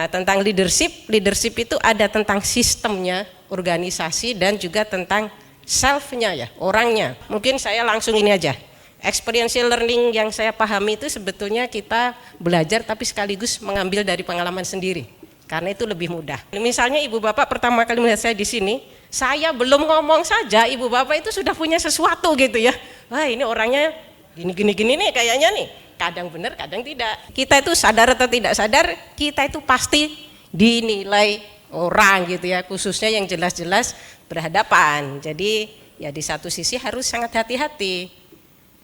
Nah, tentang leadership itu ada tentang sistemnya, organisasi, dan juga tentang self-nya ya, orangnya. Mungkin saya langsung ini aja. Experiential learning yang saya pahami itu sebetulnya kita belajar tapi sekaligus mengambil dari pengalaman sendiri. Karena itu lebih mudah. Misalnya ibu bapak pertama kali melihat saya di sini, saya belum ngomong saja ibu bapak itu sudah punya sesuatu gitu ya. Wah, ini orangnya gini nih kayaknya nih. Kadang benar, kadang tidak. Kita itu sadar atau tidak sadar, kita itu pasti dinilai orang gitu ya, khususnya yang jelas-jelas berhadapan. Jadi ya di satu sisi harus sangat hati-hati.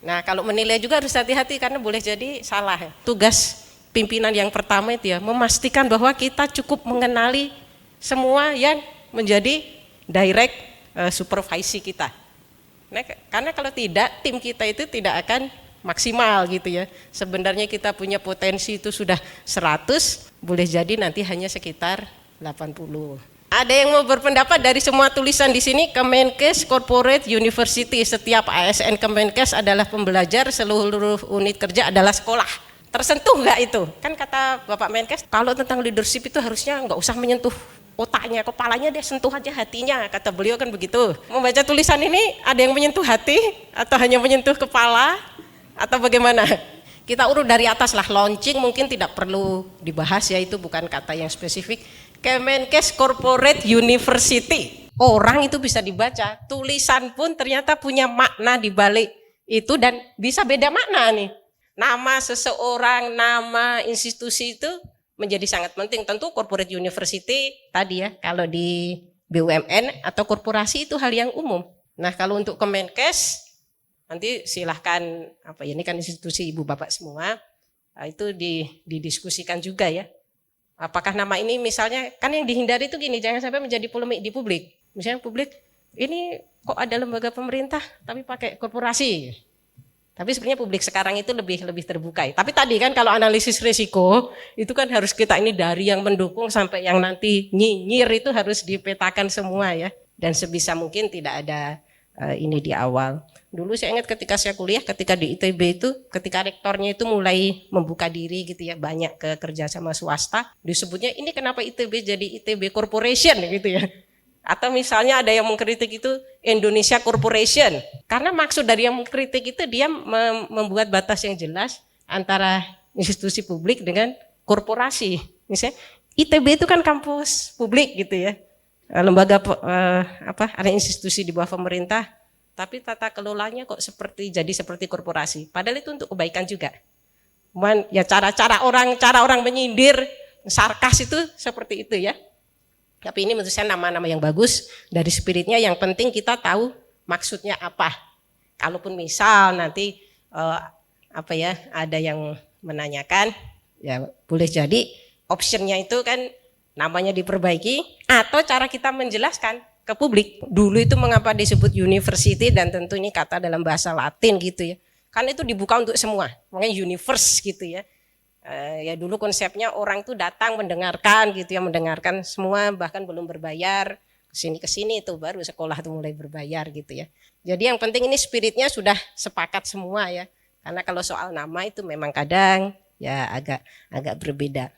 Nah, kalau menilai juga harus hati-hati karena boleh jadi salah. Tugas pimpinan yang pertama itu ya, memastikan bahwa kita cukup mengenali semua yang menjadi direct supervisi kita. Nah, karena kalau tidak, tim kita itu tidak akan maksimal gitu ya. Sebenarnya kita punya potensi itu sudah 100, boleh jadi nanti hanya sekitar 80. Ada yang mau berpendapat dari semua tulisan di sini, Kemenkes Corporate University, setiap ASN Kemenkes adalah pembelajar, seluruh unit kerja adalah sekolah. Tersentuh nggak itu? Kan kata Bapak Menkes, kalau tentang leadership itu harusnya nggak usah menyentuh otaknya, kepalanya, dia sentuh aja hatinya, kata beliau kan begitu. Membaca tulisan ini ada yang menyentuh hati atau hanya menyentuh kepala atau bagaimana? Kita urut dari atas lah, launching mungkin tidak perlu dibahas ya, itu bukan kata yang spesifik. Kemenkes Corporate University, orang itu bisa dibaca, tulisan pun ternyata punya makna di balik itu dan bisa beda makna nih. Nama seseorang, nama institusi itu menjadi sangat penting. Tentu corporate university tadi ya, kalau di BUMN atau korporasi itu hal yang umum. Nah, kalau untuk Kemenkes nanti silahkan ini kan institusi ibu bapak semua, itu didiskusikan juga ya. Apakah nama ini misalnya, kan yang dihindari itu gini, jangan sampai menjadi polemik di publik. Misalnya publik, ini kok ada lembaga pemerintah tapi pakai korporasi. Tapi sebenarnya publik sekarang itu lebih terbuka. Tapi tadi kan kalau analisis risiko itu kan harus kita ini dari yang mendukung sampai yang nanti nyinyir itu harus dipetakan semua ya. Dan sebisa mungkin tidak ada ini di awal. Dulu saya ingat ketika saya kuliah, ketika di ITB itu, ketika rektornya itu mulai membuka diri gitu ya, banyak ke kerja sama swasta, disebutnya ini kenapa ITB jadi ITB Corporation gitu ya. Atau misalnya ada yang mengkritik itu Indonesia Corporation. Karena maksud dari yang mengkritik itu dia membuat batas yang jelas antara institusi publik dengan korporasi. Misalnya ITB itu kan kampus publik gitu ya. Lembaga ada institusi di bawah pemerintah, tapi tata kelolanya kok jadi seperti korporasi. Padahal itu untuk kebaikan juga. Cuman ya cara orang menyindir, sarkas itu seperti itu ya. Tapi ini menurut saya nama-nama yang bagus dari spiritnya, yang penting kita tahu maksudnya apa. Kalaupun misal nanti ada yang menanyakan, ya boleh jadi optionnya itu kan namanya diperbaiki atau cara kita menjelaskan ke publik. Dulu itu mengapa disebut university dan tentu ini kata dalam bahasa Latin gitu ya. Karena itu dibuka untuk semua, makanya universe gitu ya. Ya dulu konsepnya orang tuh datang mendengarkan gitu ya, mendengarkan semua bahkan belum berbayar, kesini itu baru sekolah tuh mulai berbayar gitu ya. Jadi yang penting ini spiritnya sudah sepakat semua ya, karena kalau soal nama itu memang kadang ya agak berbeda.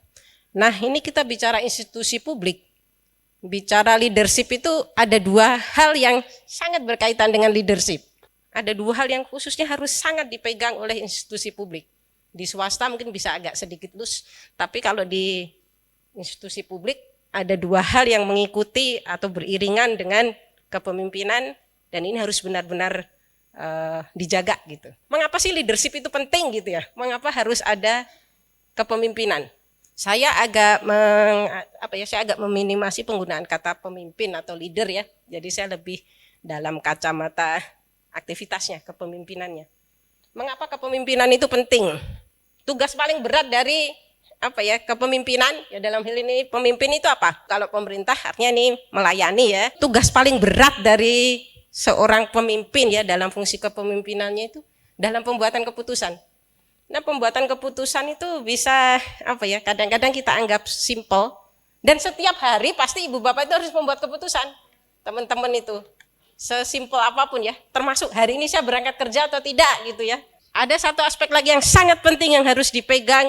Nah ini kita bicara institusi publik, bicara leadership itu ada dua hal yang sangat berkaitan dengan leadership. Ada dua hal yang khususnya harus sangat dipegang oleh institusi publik. Di swasta mungkin bisa agak sedikit loose, tapi kalau di institusi publik ada dua hal yang mengikuti atau beriringan dengan kepemimpinan dan ini harus benar-benar dijaga gitu. Mengapa sih leadership itu penting gitu ya? Mengapa harus ada kepemimpinan? Saya agak meminimasi penggunaan kata pemimpin atau leader ya. Jadi saya lebih dalam kacamata aktivitasnya, kepemimpinannya. Mengapa kepemimpinan itu penting? Tugas paling berat dari kepemimpinan ya, dalam hal ini pemimpin itu apa? Kalau pemerintah artinya ini melayani ya. Tugas paling berat dari seorang pemimpin ya dalam fungsi kepemimpinannya itu dalam pembuatan keputusan. Nah, pembuatan keputusan itu bisa kadang-kadang kita anggap simple dan setiap hari pasti ibu bapak itu harus membuat keputusan. Teman-teman itu sesimpel apapun ya, termasuk hari ini saya berangkat kerja atau tidak gitu ya. Ada satu aspek lagi yang sangat penting yang harus dipegang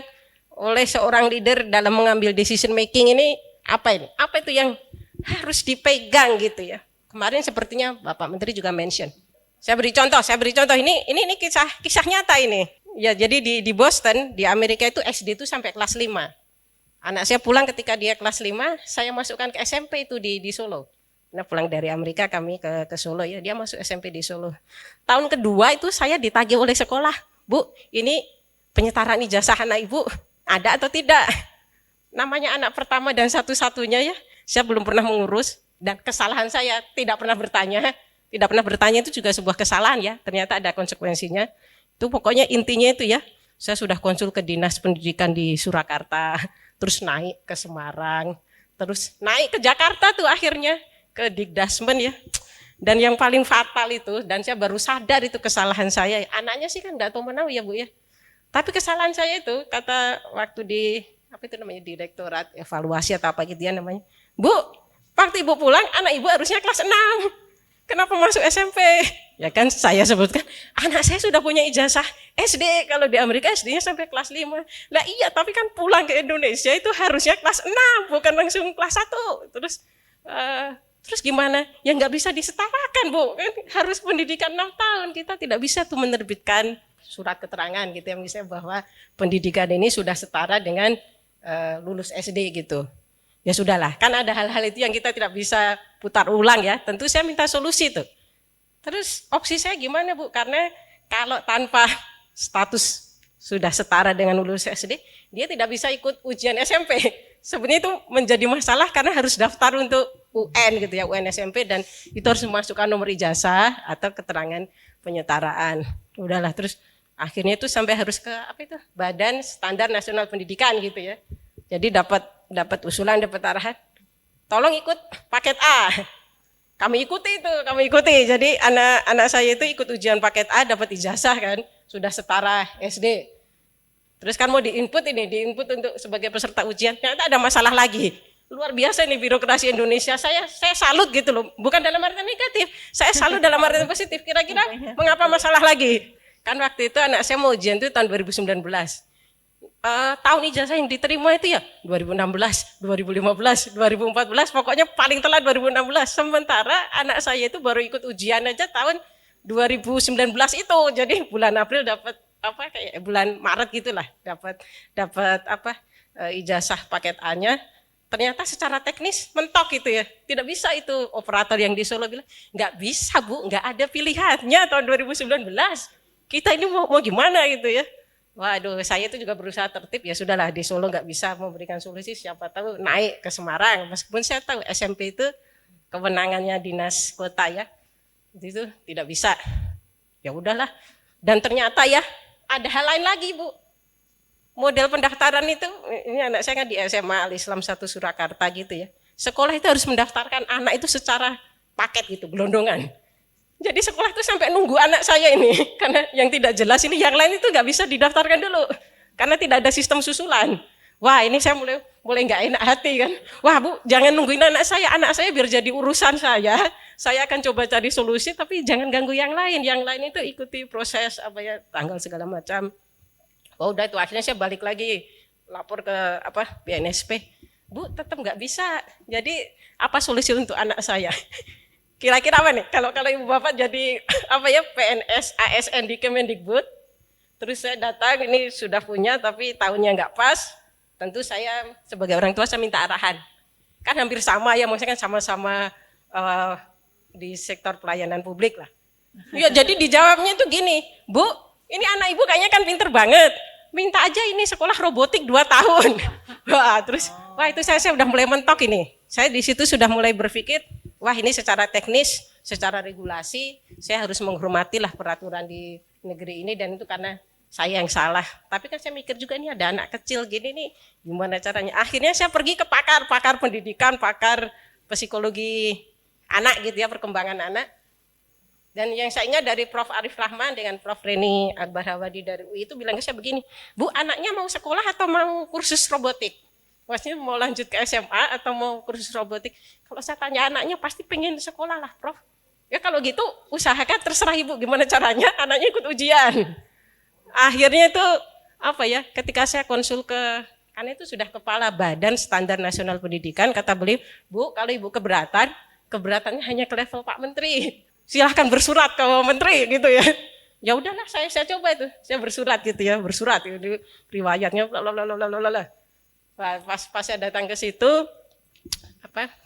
oleh seorang leader dalam mengambil decision making ini apa ini? Apa itu yang harus dipegang gitu ya? Kemarin sepertinya Bapak Menteri juga mention. Saya beri contoh ini kisah nyata ini. Ya, jadi di Boston, di Amerika itu SD itu sampai kelas 5. Anak saya pulang ketika dia kelas 5, saya masukkan ke SMP itu di Solo. Nah, pulang dari Amerika kami ke Solo ya, dia masuk SMP di Solo. Tahun kedua itu saya ditagih oleh sekolah, Bu, ini penyetaraan ijazah anak Ibu ada atau tidak? Namanya anak pertama dan satu-satunya ya, saya belum pernah mengurus dan kesalahan saya tidak pernah bertanya. Tidak pernah bertanya itu juga sebuah kesalahan ya, ternyata ada konsekuensinya. Itu pokoknya intinya itu ya, saya sudah konsul ke Dinas Pendidikan di Surakarta, terus naik ke Semarang, terus naik ke Jakarta tuh akhirnya, ke Dikdasmen ya. Dan yang paling fatal itu, dan saya baru sadar itu kesalahan saya, anaknya sih kan enggak tahu menahu ya Bu ya. Tapi kesalahan saya itu, kata waktu di, apa itu namanya, Direktorat Evaluasi atau apa gitu ya namanya. Bu, waktu Ibu pulang, anak Ibu harusnya kelas 6. Kenapa masuk SMP? Ya kan saya sebutkan, anak saya sudah punya ijazah SD, kalau di Amerika SD-nya sampai kelas 5. Lah iya, tapi kan pulang ke Indonesia itu harusnya kelas 6, bukan langsung kelas 1. Terus gimana? Ya nggak bisa disetarakan Bu, kan harus pendidikan 6 tahun, kita tidak bisa tuh menerbitkan surat keterangan gitu yang misalnya bahwa pendidikan ini sudah setara dengan lulus SD gitu. Ya sudahlah, kan ada hal-hal itu yang kita tidak bisa putar ulang ya. Tentu saya minta solusi tuh. Terus opsi saya gimana Bu? Karena kalau tanpa status sudah setara dengan lulus SD, dia tidak bisa ikut ujian SMP. Sebenarnya itu menjadi masalah karena harus daftar untuk UN gitu ya, UN SMP, dan itu harus memasukkan nomor ijazah atau keterangan penyetaraan. Udahlah, terus akhirnya itu sampai harus ke apa itu? Badan Standar Nasional Pendidikan gitu ya. Jadi dapat usulan, dapat arahan, tolong ikut paket A. Kami ikuti. Jadi anak saya itu ikut ujian paket A, dapat ijazah kan, sudah setara SD. Terus kan mau diinput untuk sebagai peserta ujian, ternyata ada masalah lagi. Luar biasa nih birokrasi Indonesia. Saya salut gitu loh, bukan dalam arti negatif. Saya salut dalam arti positif. Kira-kira mengapa masalah lagi? Kan waktu itu anak saya mau ujian itu tahun 2019. Tahun ijazah yang diterima itu ya 2016, 2015, 2014, pokoknya paling telat 2016. Sementara anak saya itu baru ikut ujian aja tahun 2019 itu. Jadi bulan April dapat apa kayak bulan Maret gitulah dapat ijazah paket A-nya. Ternyata secara teknis mentok gitu ya. Tidak bisa itu, operator yang di Solo bilang, nggak bisa Bu, nggak ada pilihannya tahun 2019. Kita ini mau gimana gitu ya. Waduh, saya itu juga berusaha tertib, ya sudahlah di Solo nggak bisa memberikan solusi, siapa tahu naik ke Semarang. Meskipun saya tahu SMP itu kewenangannya dinas kota ya, itu tidak bisa. Ya udahlah. Dan ternyata ya ada hal lain lagi Bu. Model pendaftaran itu, ini anak saya kan di SMA Al-Islam 1 Surakarta gitu ya. Sekolah itu harus mendaftarkan anak itu secara paket gitu, gelondongan. Jadi sekolah itu sampai nunggu anak saya ini, karena yang tidak jelas ini, yang lain itu nggak bisa didaftarkan dulu, karena tidak ada sistem susulan. Wah ini saya mulai nggak enak hati kan. Wah Bu, jangan nungguin anak saya biar jadi urusan saya akan coba cari solusi, tapi jangan ganggu yang lain itu ikuti proses apa ya, tanggal segala macam. Oh udah itu akhirnya saya balik lagi, lapor ke BNSP. Bu tetap nggak bisa, jadi apa solusi untuk anak saya? Kira-kira apa nih? Kalau Ibu Bapak jadi PNS ASN di Kemendikbud, terus saya datang ini sudah punya tapi tahunnya nggak pas, tentu saya sebagai orang tua saya minta arahan. Kan hampir sama ya, maksudnya kan sama-sama di sektor pelayanan publik lah. Ya jadi dijawabnya itu gini, Bu, ini anak Ibu kayaknya kan pinter banget, minta aja ini sekolah robotik 2 tahun. Wah itu saya udah mulai mentok ini. Saya di situ sudah mulai berpikir, wah ini secara teknis, secara regulasi, saya harus menghormati lah peraturan di negeri ini, dan itu karena saya yang salah. Tapi kan saya mikir juga ini ada anak kecil gini nih, gimana caranya. Akhirnya saya pergi ke pakar pendidikan, pakar psikologi anak gitu ya, perkembangan anak. Dan yang saya ingat dari Prof. Arif Rahman dengan Prof. Reni Akbar Hawadi dari UI itu bilang ke saya begini, Bu anaknya mau sekolah atau mau kursus robotik? Maksudnya mau lanjut ke SMA atau mau kursus robotik? Kalau saya tanya anaknya pasti pengen sekolah lah Prof. Ya kalau gitu usahakan, terserah Ibu gimana caranya anaknya ikut ujian. Akhirnya itu apa ya, ketika saya konsul ke, karena itu sudah kepala Badan Standar Nasional Pendidikan, kata beliau, Bu, kalau Ibu keberatan, keberatannya hanya ke level Pak Menteri. Silahkan bersurat ke Menteri gitu ya. Ya udahlah, saya coba itu, saya bersurat gitu ya, bersurat itu riwayatnya, pas saya datang ke situ,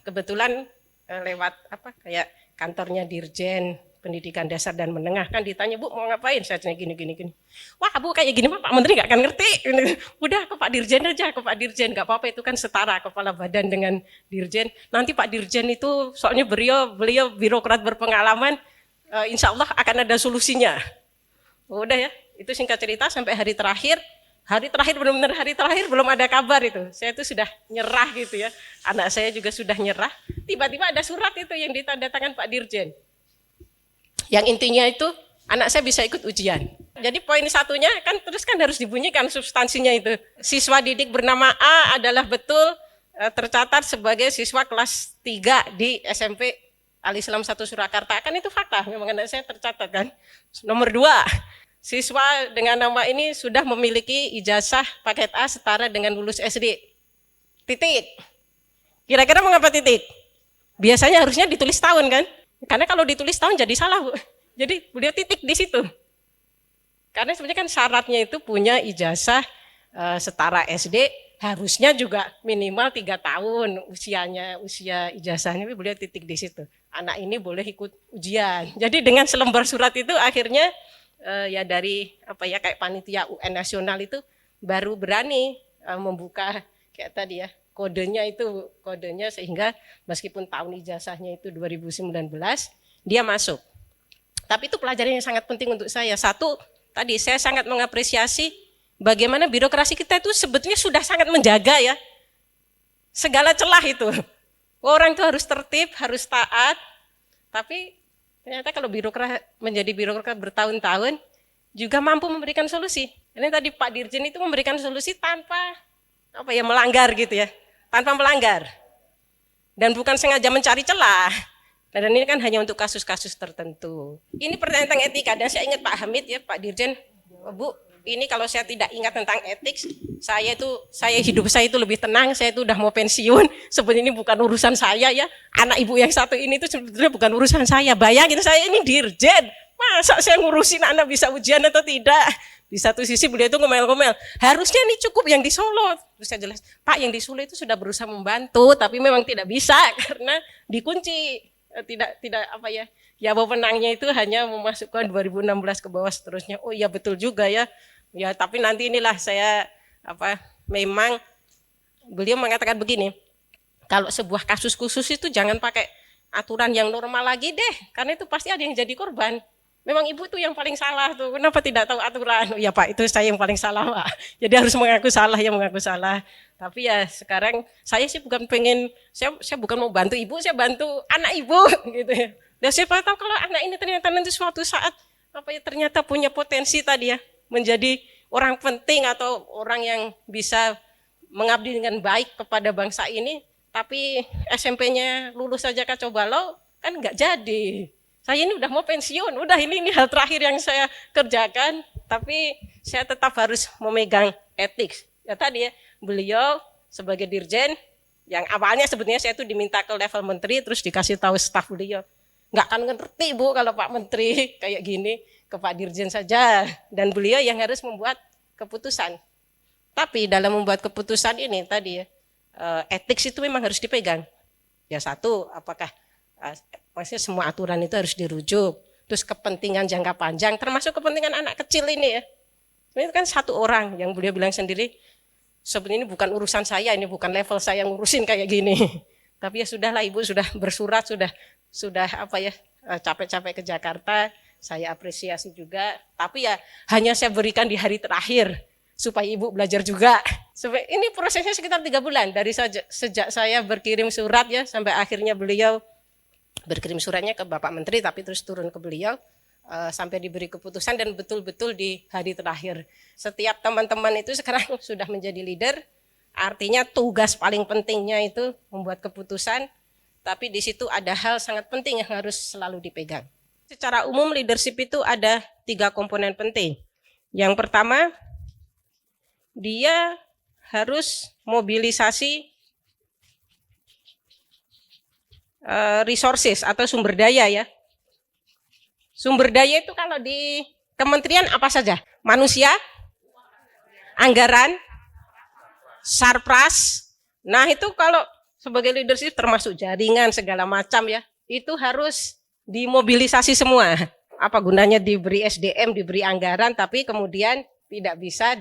kebetulan lewat kayak kantornya Dirjen Pendidikan Dasar dan Menengah, kan ditanya, Bu mau ngapain? Saya tanya gini. Wah Bu, kayak gini Pak Menteri nggak akan ngerti. Udah ke Pak Dirjen aja, ke Pak Dirjen, nggak apa-apa, itu kan setara kepala badan dengan Dirjen. Nanti Pak Dirjen itu soalnya beliau birokrat berpengalaman, insya Allah akan ada solusinya. Udah ya, itu singkat cerita sampai hari terakhir benar-benar hari terakhir belum ada kabar itu. Saya itu sudah nyerah gitu ya. Anak saya juga sudah nyerah. Tiba-tiba ada surat itu yang ditandatangan Pak Dirjen. Yang intinya itu anak saya bisa ikut ujian. Jadi poin satunya kan terus kan harus dibunyikan substansinya itu. Siswa didik bernama A adalah betul tercatat sebagai siswa kelas 3 di SMP Al-Islam 1 Surakarta. Kan itu fakta, memang anak saya tercatat kan. Nomor 2, siswa dengan nama ini sudah memiliki ijazah paket A setara dengan lulus SD. Titik. Kira-kira mengapa titik? Biasanya harusnya ditulis tahun kan? Karena kalau ditulis tahun jadi salah, Bu. Jadi beliau titik di situ. Karena sebenarnya kan syaratnya itu punya ijazah setara SD, harusnya juga minimal 3 tahun usia ijazahnya, tapi beliau titik di situ. Anak ini boleh ikut ujian. Jadi dengan selembar surat itu akhirnya ya dari kayak panitia UN nasional itu baru berani membuka kayak tadi ya kodenya sehingga meskipun tahun ijazahnya itu 2019 dia masuk. Tapi itu pelajaran yang sangat penting untuk saya. Satu, tadi saya sangat mengapresiasi bagaimana birokrasi kita itu sebetulnya sudah sangat menjaga ya segala celah itu. Orang itu harus tertib, harus taat. Tapi ternyata kalau menjadi birokrat bertahun-tahun juga mampu memberikan solusi. Ini tadi Pak Dirjen itu memberikan solusi tanpa melanggar gitu ya. Tanpa melanggar. Dan bukan sengaja mencari celah. Dan ini kan hanya untuk kasus-kasus tertentu. Ini pertanyaan tentang etika, dan saya ingat Pak Hamid ya, Pak Dirjen, Bu, ini kalau saya tidak ingat tentang etik, hidup saya itu lebih tenang, saya itu udah mau pensiun, sebenarnya ini bukan urusan saya ya, anak ibu yang satu ini itu sebetulnya bukan urusan saya, bayangin saya ini Dirjen, masa saya ngurusin anak bisa ujian atau tidak? Di satu sisi beliau itu ngomel-ngomel, harusnya ini cukup yang di Solo. Terus saya jelas, Pak yang di Solo itu sudah berusaha membantu, tapi memang tidak bisa karena dikunci. Tidak ya wewenangnya itu hanya memasukkan 2016 ke bawah seterusnya. Oh iya betul juga ya. Ya tapi nanti inilah saya memang beliau mengatakan begini. Kalau sebuah kasus khusus itu jangan pakai aturan yang normal lagi deh, karena itu pasti ada yang jadi korban. Memang ibu tuh yang paling salah tuh. Kenapa tidak tahu aturan? Oh ya Pak, itu saya yang paling salah Pak. Jadi harus mengaku salah. Tapi ya sekarang saya sih bukan pengen, saya bukan mau bantu ibu, saya bantu anak ibu gitu ya. Dan siapa tahu kalau anak ini ternyata nanti suatu saat ternyata punya potensi tadi ya menjadi orang penting atau orang yang bisa mengabdi dengan baik kepada bangsa ini, tapi SMP-nya lulus saja kacau balau kan nggak jadi. Saya ini udah mau pensiun, udah ini hal terakhir yang saya kerjakan, tapi saya tetap harus memegang etik. Ya tadi ya, beliau sebagai Dirjen, yang awalnya sebetulnya saya itu diminta ke level Menteri, terus dikasih tahu staf beliau. Nggak akan ngerti Bu kalau Pak Menteri kayak gini, ke Pak Dirjen saja. Dan beliau yang harus membuat keputusan. Tapi dalam membuat keputusan ini tadi ya, etik itu memang harus dipegang. Ya satu, apakah maksudnya semua aturan itu harus dirujuk. Terus kepentingan jangka panjang, termasuk kepentingan anak kecil ini ya. Ini kan satu orang yang beliau bilang sendiri, sebenarnya ini bukan urusan saya, ini bukan level saya ngurusin kayak gini. Tapi ya sudahlah ibu sudah bersurat, sudah capek-capek ke Jakarta, saya apresiasi juga. Tapi ya hanya saya berikan di hari terakhir supaya ibu belajar juga. Ini prosesnya sekitar 3 bulan dari sejak saya berkirim surat ya sampai akhirnya beliau berkirim suratnya ke Bapak Menteri, tapi terus turun ke beliau sampai diberi keputusan dan betul-betul di hari terakhir. Setiap teman-teman itu sekarang sudah menjadi leader, artinya tugas paling pentingnya itu membuat keputusan, tapi di situ ada hal sangat penting yang harus selalu dipegang. Secara umum leadership itu ada 3 komponen penting. Yang pertama, dia harus mobilisasi resources atau sumber daya ya. Sumber daya itu kalau di kementerian apa saja? Manusia, anggaran, sarpras. Nah itu kalau sebagai leadership termasuk jaringan segala macam ya, itu harus dimobilisasi semua. Apa gunanya diberi SDM, diberi anggaran, tapi kemudian tidak bisa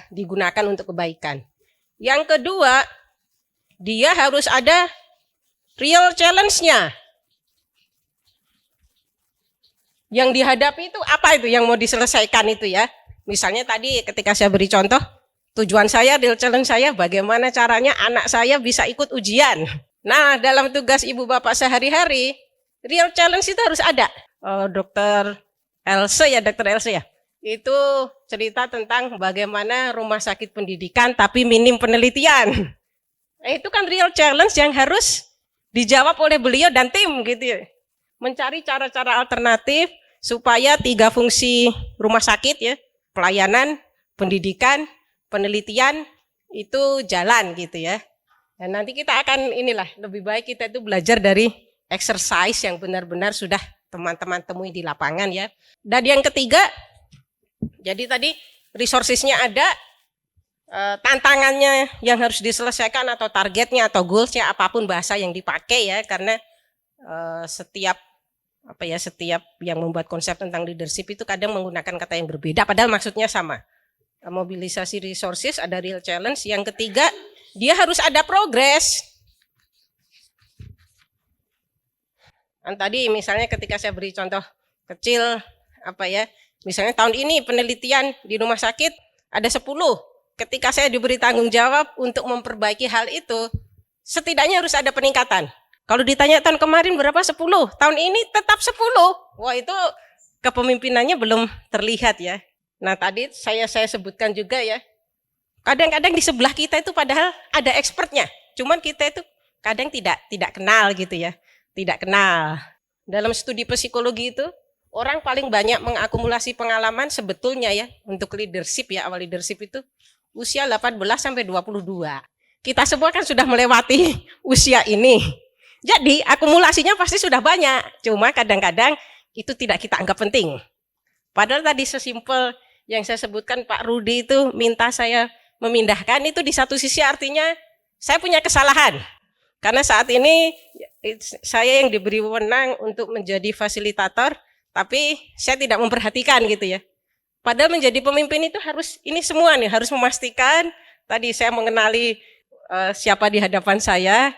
digunakan untuk kebaikan. Yang kedua, dia harus ada real challenge-nya. Yang dihadapi itu apa itu yang mau diselesaikan itu ya. Misalnya tadi ketika saya beri contoh, tujuan saya, real challenge saya bagaimana caranya anak saya bisa ikut ujian. Nah dalam tugas ibu bapak sehari-hari, real challenge itu harus ada. Dokter Else ya, itu cerita tentang bagaimana rumah sakit pendidikan tapi minim penelitian. Itu kan real challenge yang harus dijawab oleh beliau dan tim gitu ya. Mencari cara-cara alternatif supaya 3 fungsi rumah sakit ya, pelayanan, pendidikan, penelitian itu jalan gitu ya. Dan nanti kita akan lebih baik kita itu belajar dari exercise yang benar-benar sudah teman-teman temui di lapangan ya. Dan yang ketiga, jadi tadi resourcesnya ada, tantangannya yang harus diselesaikan atau targetnya atau goalsnya apapun bahasa yang dipakai ya, karena setiap yang membuat konsep tentang leadership itu kadang menggunakan kata yang berbeda padahal maksudnya sama. Mobilisasi resources, ada real challenge. Yang ketiga, dia harus ada progres. Dan tadi misalnya ketika saya beri contoh kecil misalnya tahun ini penelitian di rumah sakit ada 10. Ketika saya diberi tanggung jawab untuk memperbaiki hal itu, setidaknya harus ada peningkatan. Kalau ditanya tahun kemarin berapa? 10. Tahun ini tetap 10. Wah itu kepemimpinannya belum terlihat ya. Nah tadi saya sebutkan juga ya. Kadang-kadang di sebelah kita itu padahal ada expertnya. Cuman kita itu kadang tidak kenal gitu ya. Tidak kenal. Dalam studi psikologi itu, orang paling banyak mengakumulasi pengalaman sebetulnya ya, untuk leadership ya, awal leadership itu usia 18 sampai 22. Kita semua kan sudah melewati usia ini. Jadi akumulasinya pasti sudah banyak, cuma kadang-kadang itu tidak kita anggap penting. Padahal tadi sesimpel yang saya sebutkan Pak Rudi itu minta saya memindahkan, itu di satu sisi artinya saya punya kesalahan. Karena saat ini saya yang diberi wewenang untuk menjadi fasilitator, tapi saya tidak memperhatikan gitu ya. Padahal menjadi pemimpin itu harus ini semua nih, harus memastikan tadi saya mengenali siapa di hadapan saya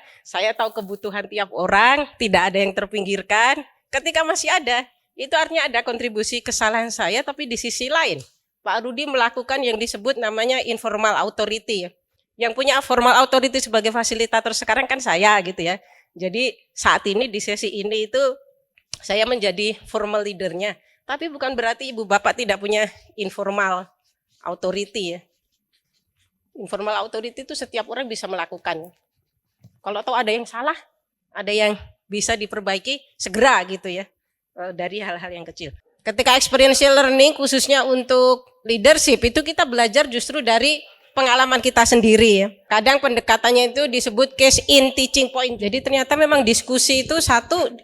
tahu kebutuhan tiap orang, tidak ada yang terpinggirkan. Ketika masih ada, itu artinya ada kontribusi kesalahan saya, tapi di sisi lain, Pak Rudi melakukan yang disebut namanya informal authority. Yang punya formal authority sebagai fasilitator sekarang kan saya gitu ya. Jadi saat ini di sesi ini itu saya menjadi formal leadernya. Tapi bukan berarti ibu bapak tidak punya informal authority ya. Informal authority itu setiap orang bisa melakukan. Kalau tahu ada yang salah, ada yang bisa diperbaiki, segera gitu ya. Dari hal-hal yang kecil. Ketika experiential learning khususnya untuk leadership itu kita belajar justru dari pengalaman kita sendiri ya. Kadang pendekatannya itu disebut case in teaching point. Jadi ternyata memang diskusi itu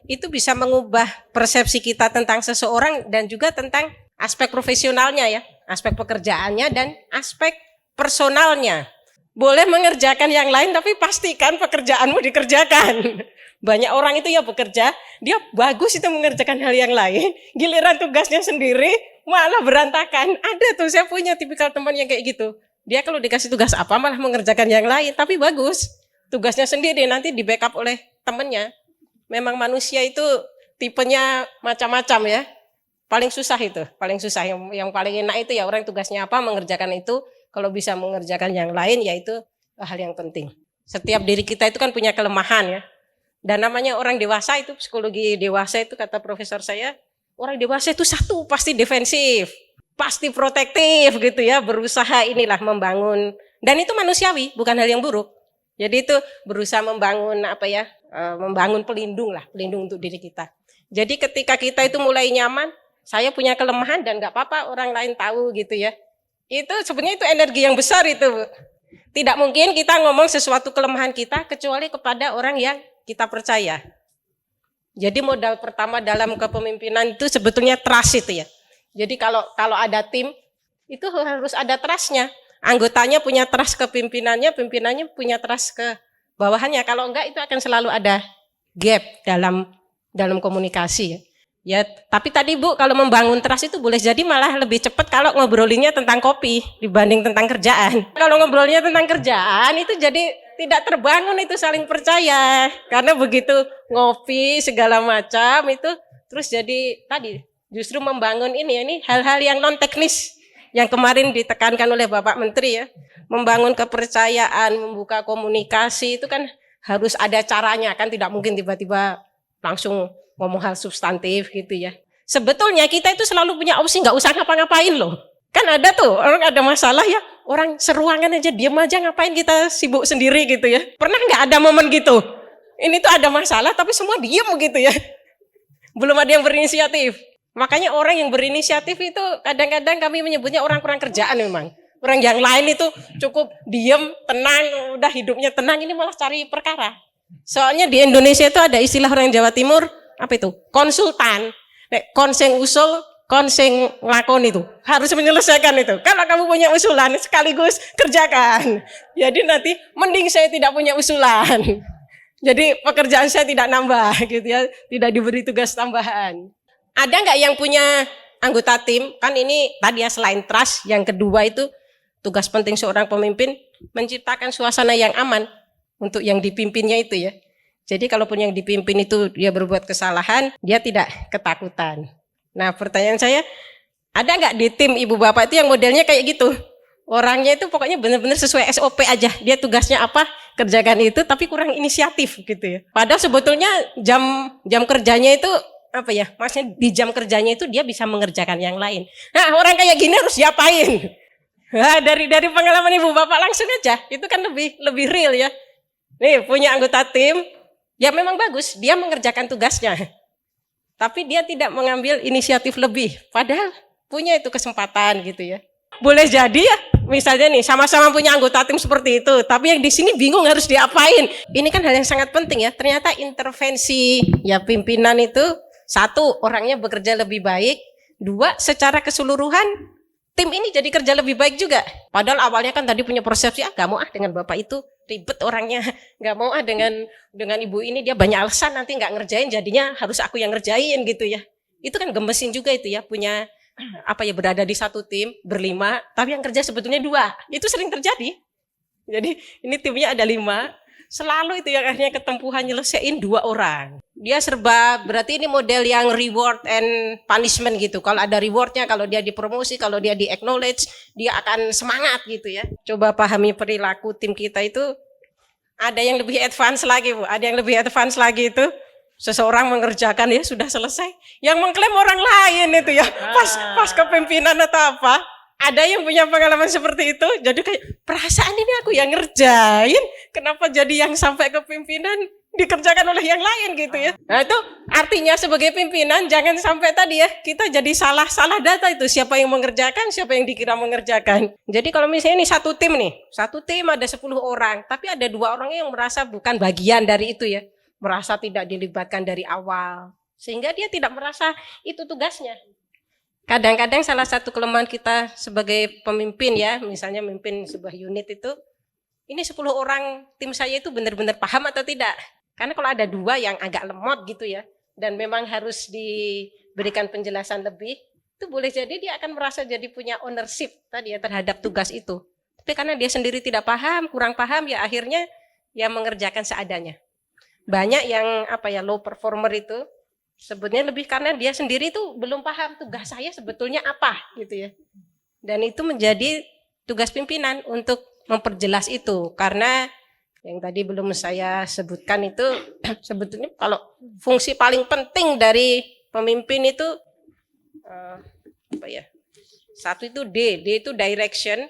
itu bisa mengubah persepsi kita tentang seseorang dan juga tentang aspek profesionalnya ya, aspek pekerjaannya dan aspek personalnya. Boleh mengerjakan yang lain tapi pastikan pekerjaanmu dikerjakan. Banyak orang itu ya bekerja, dia bagus itu mengerjakan hal yang lain, giliran tugasnya sendiri malah berantakan. Ada tuh saya punya tipikal teman yang kayak gitu. Dia kalau dikasih tugas apa malah mengerjakan yang lain, tapi bagus. Tugasnya sendiri nanti di backup oleh temannya. Memang manusia itu tipenya macam-macam ya. Paling susah itu, paling susah. Yang paling enak itu ya orang tugasnya apa mengerjakan itu. Kalau bisa mengerjakan yang lain ya itu hal yang penting. Setiap diri kita itu kan punya kelemahan ya. Dan namanya orang dewasa itu, psikologi dewasa itu kata profesor saya, orang dewasa itu satu pasti defensif. Pasti protektif gitu ya, berusaha membangun, dan itu manusiawi, bukan hal yang buruk. Jadi itu berusaha membangun membangun pelindung untuk diri kita. Jadi ketika kita itu mulai nyaman, saya punya kelemahan dan nggak apa-apa orang lain tahu gitu ya. Itu sebenarnya itu energi yang besar itu, Bu. Tidak mungkin kita ngomong sesuatu kelemahan kita kecuali kepada orang yang kita percaya. Jadi modal pertama dalam kepemimpinan itu sebetulnya trust itu ya. Jadi kalau ada tim itu harus ada trustnya. Anggotanya punya trust ke pimpinannya, pimpinannya punya trust ke bawahannya. Kalau enggak itu akan selalu ada gap dalam komunikasi. Ya, tapi tadi Bu kalau membangun trust itu boleh jadi malah lebih cepat kalau ngobrolinnya tentang kopi dibanding tentang kerjaan. Kalau ngobrolnya tentang kerjaan itu jadi tidak terbangun itu saling percaya. Karena begitu ngopi segala macam itu terus jadi tadi justru membangun ini hal-hal yang non teknis yang kemarin ditekankan oleh Bapak Menteri ya. Membangun kepercayaan, membuka komunikasi itu kan harus ada caranya, kan tidak mungkin tiba-tiba langsung ngomong hal substantif gitu ya. Sebetulnya kita itu selalu punya opsi nggak usah ngapa-ngapain loh. Kan ada tuh orang ada masalah ya, orang seruangan aja diam aja ngapain kita sibuk sendiri gitu ya. Pernah nggak ada momen gitu? Ini tuh ada masalah tapi semua diem gitu ya. Belum ada yang berinisiatif. Makanya orang yang berinisiatif itu kadang-kadang kami menyebutnya orang kurang kerjaan memang. Orang yang lain itu cukup diem, tenang, udah hidupnya tenang, ini malah cari perkara. Soalnya di Indonesia itu ada istilah orang Jawa Timur, apa itu? Konsultan. Konseng usul, konseng ngelakon itu. Harus menyelesaikan itu. Kalau kamu punya usulan, sekaligus kerjakan. Jadi nanti mending saya tidak punya usulan. Jadi pekerjaan saya tidak nambah gitu ya, tidak diberi tugas tambahan. Ada nggak yang punya anggota tim? Kan ini tadi ya selain trust, yang kedua itu tugas penting seorang pemimpin menciptakan suasana yang aman untuk yang dipimpinnya itu ya. Jadi kalaupun yang dipimpin itu dia berbuat kesalahan, dia tidak ketakutan. Nah pertanyaan saya, ada nggak di tim ibu bapak itu yang modelnya kayak gitu? Orangnya itu pokoknya benar-benar sesuai SOP aja. Dia tugasnya apa, kerjakan itu, tapi kurang inisiatif gitu ya. Padahal sebetulnya jam kerjanya itu apa ya? Maksudnya di jam kerjanya itu dia bisa mengerjakan yang lain. Nah orang kayak gini harus diapain? Nah, dari pengalaman ibu bapak langsung aja, itu kan lebih real ya. Nih punya anggota tim, ya memang bagus, dia mengerjakan tugasnya. Tapi dia tidak mengambil inisiatif lebih. Padahal punya itu kesempatan gitu ya. Boleh jadi ya, misalnya nih sama-sama punya anggota tim seperti itu, tapi yang di sini bingung harus diapain. Ini kan hal yang sangat penting ya. Ternyata intervensi ya pimpinan itu, satu, orangnya bekerja lebih baik. Dua, secara keseluruhan tim ini jadi kerja lebih baik juga. Padahal awalnya kan tadi punya persepsi, gak mau dengan bapak itu ribet orangnya, gak mau dengan ibu ini dia banyak alasan nanti gak ngerjain, jadinya harus aku yang ngerjain gitu ya. Itu kan gemesin juga itu ya, punya apa ya, berada di satu tim berlima, tapi yang kerja sebetulnya dua. Itu sering terjadi. Jadi ini timnya ada 5, selalu itu yang akhirnya ketempuhan nyelesain 2 orang. Dia serba, berarti ini model yang reward and punishment gitu. Kalau ada rewardnya, kalau dia dipromosi, kalau dia di acknowledge, dia akan semangat gitu ya. Coba pahami perilaku tim kita itu, ada yang lebih advance lagi Bu, ada yang lebih advance lagi itu. Seseorang mengerjakan ya sudah selesai, yang mengklaim orang lain itu ya, pas kepemimpinan atau apa, ada yang punya pengalaman seperti itu. Jadi kayak perasaan ini aku yang ngerjain, kenapa jadi yang sampai kepemimpinan dikerjakan oleh yang lain gitu ya. Nah itu artinya sebagai pimpinan jangan sampai tadi ya kita jadi salah data itu, siapa yang mengerjakan, siapa yang dikira mengerjakan. Jadi kalau misalnya ini satu tim ada 10 orang, tapi ada 2 orang yang merasa bukan bagian dari itu ya, merasa tidak dilibatkan dari awal, sehingga dia tidak merasa itu tugasnya. Kadang-kadang salah satu kelemahan kita sebagai pemimpin ya, misalnya memimpin sebuah unit itu, ini 10 orang tim saya itu benar-benar paham atau tidak? Karena kalau ada 2 yang agak lemot gitu ya, dan memang harus diberikan penjelasan lebih, itu boleh jadi dia akan merasa jadi punya ownership tadi ya terhadap tugas itu. Tapi karena dia sendiri tidak paham, kurang paham, ya akhirnya ya mengerjakan seadanya. Banyak yang low performer itu sebetulnya lebih karena dia sendiri tuh belum paham tugas saya sebetulnya apa gitu ya. Dan itu menjadi tugas pimpinan untuk memperjelas itu, karena yang tadi belum saya sebutkan itu sebetulnya kalau fungsi paling penting dari pemimpin itu satu itu D itu direction,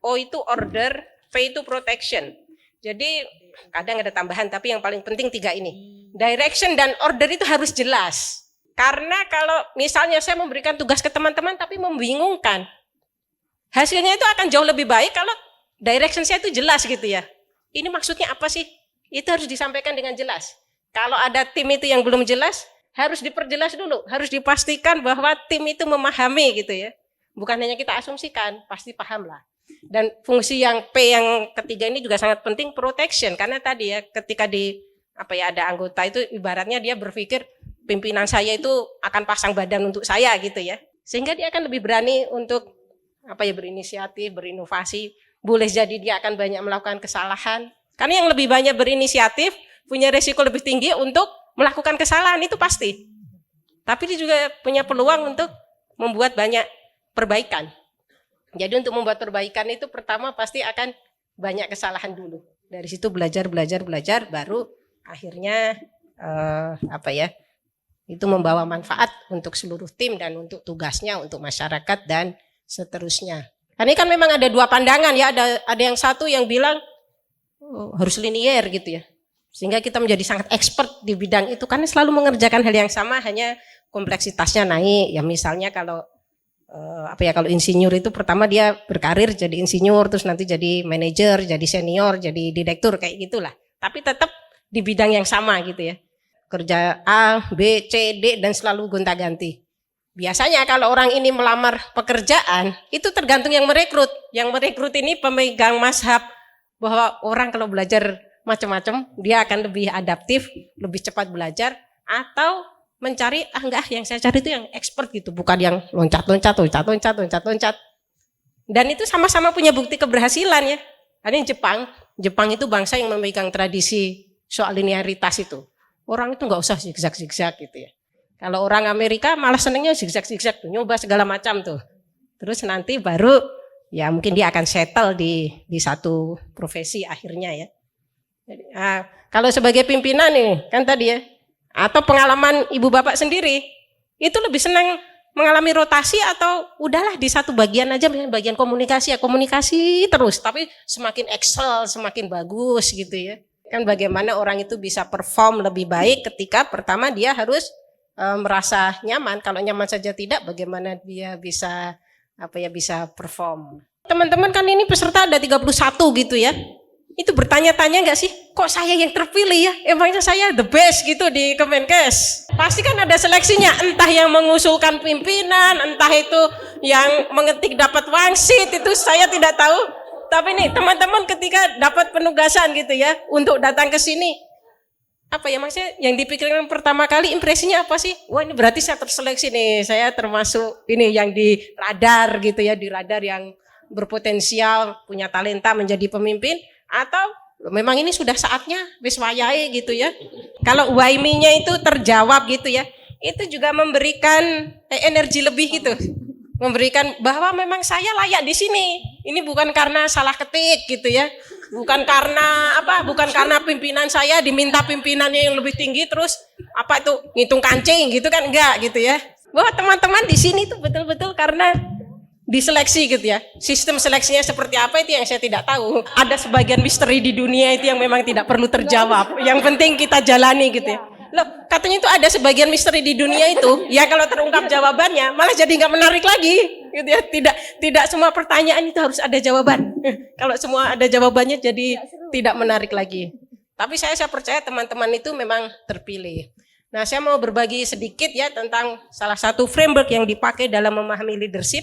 O itu order, P itu protection. Jadi kadang ada tambahan, tapi yang paling penting 3 ini. Direction dan order itu harus jelas. Karena kalau misalnya saya memberikan tugas ke teman-teman tapi membingungkan, Hasilnya itu akan jauh lebih baik kalau direction saya itu jelas gitu ya. Ini maksudnya apa sih? Itu harus disampaikan dengan jelas. Kalau ada tim itu yang belum jelas, harus diperjelas dulu. Harus dipastikan bahwa tim itu memahami gitu ya. Bukan hanya kita asumsikan, pasti paham lah. Dan fungsi yang P yang ketiga ini juga sangat penting, protection. Karena tadi ya ketika ada anggota itu ibaratnya dia berpikir pimpinan saya itu akan pasang badan untuk saya gitu ya. Sehingga dia akan lebih berani untuk berinisiatif, berinovasi. Boleh jadi dia akan banyak melakukan kesalahan. Karena yang lebih banyak berinisiatif punya resiko lebih tinggi untuk melakukan kesalahan, itu pasti. Tapi dia juga punya peluang untuk membuat banyak perbaikan. Jadi untuk membuat perbaikan itu pertama pasti akan banyak kesalahan dulu. Dari situ belajar, baru akhirnya itu membawa manfaat untuk seluruh tim dan untuk tugasnya, untuk masyarakat dan seterusnya. Karena ini kan memang ada dua pandangan ya, ada yang satu yang bilang harus linier gitu ya. Sehingga kita menjadi sangat expert di bidang itu karena selalu mengerjakan hal yang sama, hanya kompleksitasnya naik. Ya misalnya kalau kalau insinyur itu pertama dia berkarir jadi insinyur, terus nanti jadi manajer, jadi senior, jadi direktur kayak gitulah. Tapi tetap di bidang yang sama gitu ya. Kerja A, B, C, D dan selalu gonta-ganti. Biasanya kalau orang ini melamar pekerjaan, itu tergantung yang merekrut. Yang merekrut ini pemegang mazhab bahwa orang kalau belajar macam-macam, dia akan lebih adaptif, lebih cepat belajar, atau mencari, yang saya cari itu yang expert gitu, bukan yang loncat. Dan itu sama-sama punya bukti keberhasilan ya. Ada yang Jepang itu bangsa yang memegang tradisi soal linearitas itu. Orang itu nggak usah zigzag gitu ya. Kalau orang Amerika malah senengnya zigzag tuh, nyoba segala macam tuh. Terus nanti baru ya mungkin dia akan settle di satu profesi akhirnya ya. Jadi, kalau sebagai pimpinan nih kan tadi ya, atau pengalaman ibu bapak sendiri, itu lebih senang mengalami rotasi atau udahlah di satu bagian aja, misalnya bagian komunikasi terus, tapi semakin excel, semakin bagus gitu ya. Kan bagaimana orang itu bisa perform lebih baik ketika pertama dia harus merasa nyaman. Kalau nyaman saja tidak, bagaimana dia bisa bisa perform. Teman-teman kan ini peserta ada 31 gitu ya. Itu bertanya-tanya nggak sih, kok saya yang terpilih ya? Emangnya saya the best gitu di Kemenkes? Pasti kan ada seleksinya, entah yang mengusulkan pimpinan, entah itu yang mengetik dapat wangsit, itu saya tidak tahu. Tapi nih teman-teman ketika dapat penugasan gitu ya, untuk datang ke sini, maksudnya yang dipikirkan pertama kali impresinya apa sih? Wah ini berarti saya terseleksi nih, saya termasuk ini yang di radar gitu ya, di radar yang berpotensial, punya talenta menjadi pemimpin. Atau memang ini sudah saatnya wis wayahe gitu ya. Kalau why me-nya itu terjawab gitu ya, itu juga memberikan energi lebih gitu. Memberikan bahwa memang saya layak di sini. Ini bukan karena salah ketik gitu ya. Bukan karena pimpinan saya diminta pimpinannya yang lebih tinggi terus ngitung kancing gitu kan, enggak gitu ya. Bahwa teman-teman di sini itu betul-betul karena diseleksi gitu ya. Sistem seleksinya seperti apa itu yang saya tidak tahu. Ada sebagian misteri di dunia itu yang memang tidak perlu terjawab. Yang penting kita jalani gitu ya. Loh, katanya itu ada sebagian misteri di dunia itu, ya kalau terungkap jawabannya malah jadi nggak menarik lagi gitu ya. Tidak semua pertanyaan itu harus ada jawaban. Kalau semua ada jawabannya jadi tidak menarik lagi. Tapi saya percaya teman-teman itu memang terpilih. Nah, saya mau berbagi sedikit ya tentang salah satu framework yang dipakai dalam memahami leadership,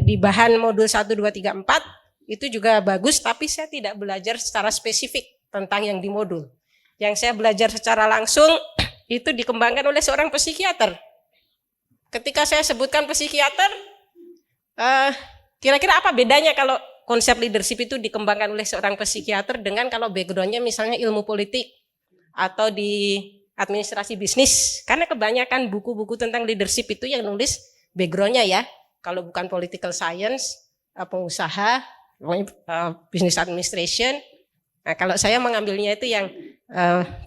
di bahan modul 1, 2, 3, 4, itu juga bagus, tapi saya tidak belajar secara spesifik tentang yang di modul. Yang saya belajar secara langsung, itu dikembangkan oleh seorang psikiater. Ketika saya sebutkan psikiater, kira-kira apa bedanya kalau konsep leadership itu dikembangkan oleh seorang psikiater dengan kalau background-nya misalnya ilmu politik atau di administrasi bisnis, karena kebanyakan buku-buku tentang leadership itu yang nulis background-nya ya, kalau bukan political science, pengusaha, business administration. Nah, kalau saya mengambilnya itu yang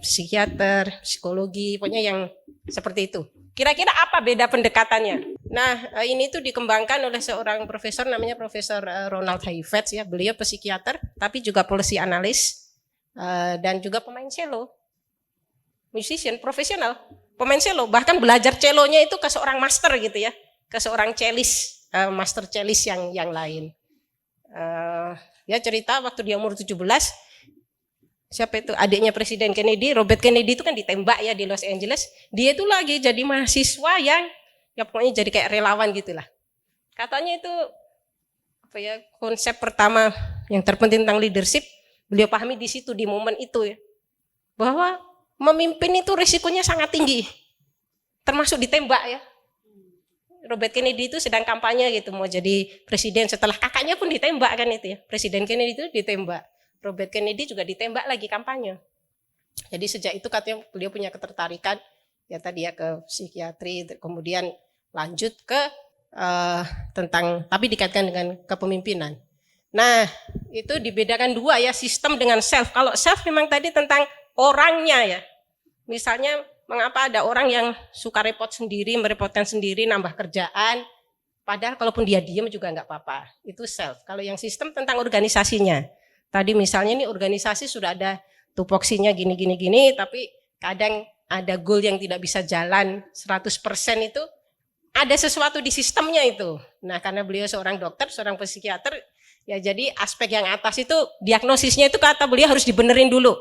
psikiater, psikologi, pokoknya yang seperti itu. Kira-kira apa beda pendekatannya? Nah, ini tuh dikembangkan oleh seorang profesor namanya Profesor Ronald Heifetz ya, beliau psikiater, tapi juga policy analyst dan juga pemain cello. Musician profesional, pemain cello, bahkan belajar cellonya itu ke seorang master gitu ya, ke seorang cellist, master cellist yang lain. Dia cerita waktu dia umur 17, siapa itu adiknya Presiden Kennedy, Robert Kennedy itu kan ditembak ya di Los Angeles. Dia itu lagi jadi mahasiswa yang ya pokoknya jadi kayak relawan gitulah. Katanya itu apa ya, konsep pertama yang terpenting tentang leadership beliau pahami di situ, di momen itu ya, bahwa memimpin itu risikonya sangat tinggi, termasuk ditembak ya. Robert Kennedy itu sedang kampanye gitu, mau jadi presiden, setelah kakaknya pun ditembak kan itu ya. Presiden Kennedy itu ditembak, Robert Kennedy juga ditembak lagi kampanye. Jadi sejak itu katanya beliau punya ketertarikan ya tadi ya ke psikiatri, kemudian lanjut ke tentang, tapi dikaitkan dengan kepemimpinan. Nah itu dibedakan dua ya, sistem dengan self. Kalau self memang tadi tentang orangnya ya, misalnya mengapa ada orang yang suka repot sendiri, merepotkan sendiri, nambah kerjaan, padahal kalaupun dia diam juga nggak apa-apa, itu self. Kalau yang sistem tentang organisasinya, tadi misalnya ini organisasi sudah ada tupoksinya gini, tapi kadang ada goal yang tidak bisa jalan 100% itu, ada sesuatu di sistemnya itu. Nah karena beliau seorang dokter, seorang psikiater, ya jadi aspek yang atas itu, diagnosisnya itu kata beliau harus dibenerin dulu.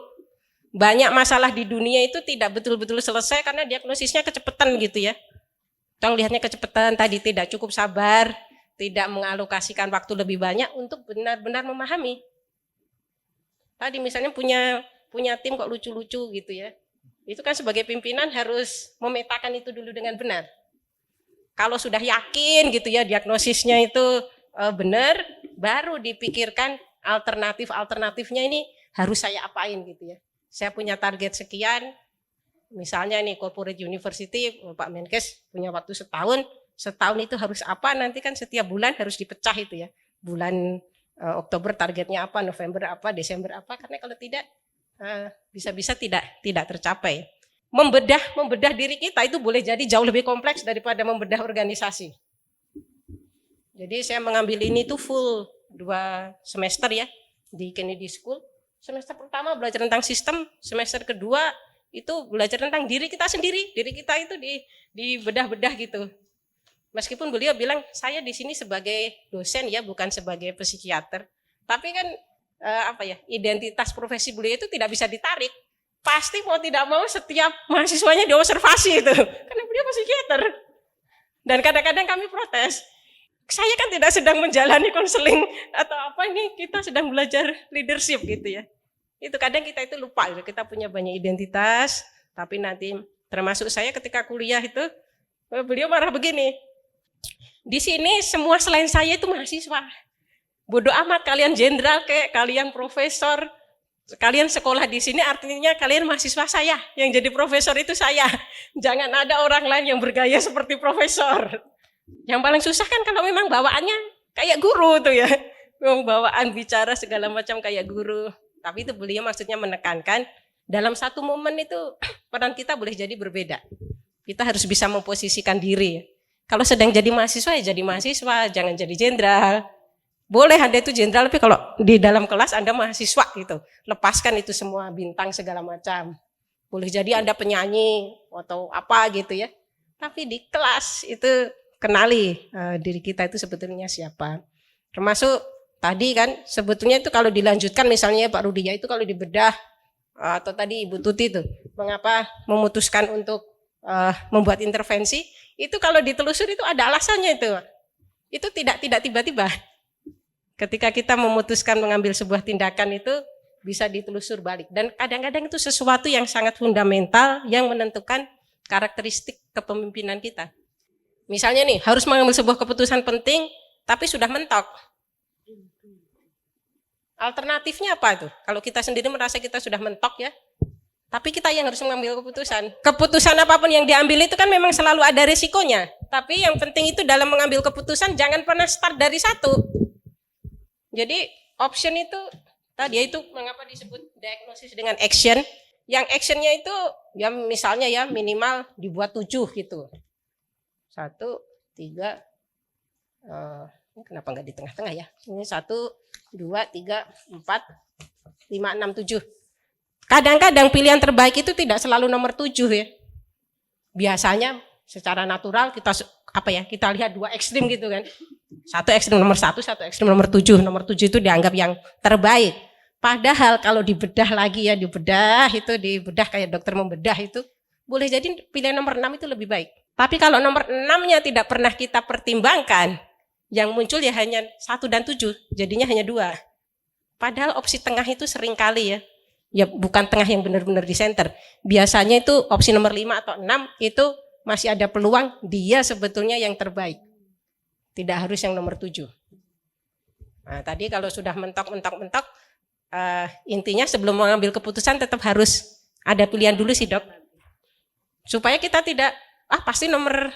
Banyak masalah di dunia itu tidak betul-betul selesai karena diagnosisnya kecepatan gitu ya. Tolong lihatnya kecepatan, tadi tidak cukup sabar, tidak mengalokasikan waktu lebih banyak untuk benar-benar memahami. Tadi misalnya punya tim kok lucu-lucu gitu ya. Itu kan sebagai pimpinan harus memetakan itu dulu dengan benar. Kalau sudah yakin gitu ya diagnosisnya itu benar, baru dipikirkan alternatifnya ini harus saya apain gitu ya. Saya punya target sekian, misalnya nih corporate university, Pak Menkes punya waktu setahun itu harus apa, nanti kan setiap bulan harus dipecah itu ya. Bulan Oktober targetnya apa, November apa, Desember apa, karena kalau tidak bisa-bisa tidak tercapai. Membedah diri kita itu boleh jadi jauh lebih kompleks daripada membedah organisasi. Jadi saya mengambil ini tuh full 2 semester ya di Kennedy School. Semester pertama belajar tentang sistem, semester kedua itu belajar tentang diri kita sendiri. Diri kita itu dibedah-bedah gitu. Meskipun beliau bilang saya di sini sebagai dosen ya, bukan sebagai psikiater. Tapi kan identitas profesi beliau itu tidak bisa ditarik. Pasti mau tidak mau setiap mahasiswanya diobservasi itu. Karena beliau psikiater. Dan kadang-kadang kami protes. Saya kan tidak sedang menjalani konseling atau apa, ini kita sedang belajar leadership gitu ya. Itu kadang kita itu lupa, kita punya banyak identitas, tapi nanti termasuk saya ketika kuliah itu, beliau marah begini, di sini semua selain saya itu mahasiswa. Bodoh amat kalian jenderal kayak kalian profesor, kalian sekolah di sini artinya kalian mahasiswa saya, yang jadi profesor itu saya. Jangan ada orang lain yang bergaya seperti profesor. Yang paling susah kan kalau memang bawaannya kayak guru tuh ya, bawaan bicara segala macam kayak guru. Tapi itu beliau maksudnya menekankan dalam satu momen itu peran kita boleh jadi berbeda. Kita harus bisa memposisikan diri. Kalau sedang jadi mahasiswa ya jadi mahasiswa, jangan jadi jenderal. Boleh Anda itu jenderal, tapi kalau di dalam kelas Anda mahasiswa gitu, lepaskan itu semua bintang segala macam. Boleh jadi Anda penyanyi atau apa gitu ya. Tapi di kelas itu kenali diri kita itu sebetulnya siapa. Termasuk tadi kan sebetulnya itu kalau dilanjutkan misalnya Pak Rudi ya, itu kalau dibedah atau tadi Ibu Tuti itu mengapa memutuskan untuk membuat intervensi, itu kalau ditelusuri itu ada alasannya itu. Itu tidak tiba-tiba. Ketika kita memutuskan mengambil sebuah tindakan itu bisa ditelusur balik. Dan kadang-kadang itu sesuatu yang sangat fundamental yang menentukan karakteristik kepemimpinan kita. Misalnya nih, harus mengambil sebuah keputusan penting, tapi sudah mentok. Alternatifnya apa itu? Kalau kita sendiri merasa kita sudah mentok ya, tapi kita yang harus mengambil keputusan. Keputusan apapun yang diambil itu kan memang selalu ada risikonya. Tapi yang penting itu dalam mengambil keputusan, jangan pernah start dari satu. Jadi option itu, tadi itu mengapa disebut diagnosis dengan action. Yang actionnya itu, ya misalnya ya minimal dibuat 7 gitu. 1, 3, kenapa nggak di tengah-tengah ya? Ini 1, 2, 3, 4, 5, 6, 7. Kadang-kadang pilihan terbaik itu tidak selalu nomor 7 ya. Biasanya secara natural kita lihat 2 ekstrim gitu kan. Satu ekstrim nomor 1, satu ekstrim nomor 7. Nomor 7 itu dianggap yang terbaik. Padahal kalau dibedah lagi ya, dibedah kayak dokter membedah itu, boleh jadi pilihan nomor 6 itu lebih baik. Tapi kalau nomor 6-nya tidak pernah kita pertimbangkan, yang muncul ya hanya 1 dan 7, jadinya hanya 2. Padahal opsi tengah itu sering kali ya bukan tengah yang benar-benar di center. Biasanya itu opsi nomor 5 atau 6 itu masih ada peluang dia sebetulnya yang terbaik. Tidak harus yang nomor 7. Nah, tadi kalau sudah mentok, intinya sebelum mengambil keputusan tetap harus ada pilihan dulu sih dok. Supaya kita tidak, pasti nomor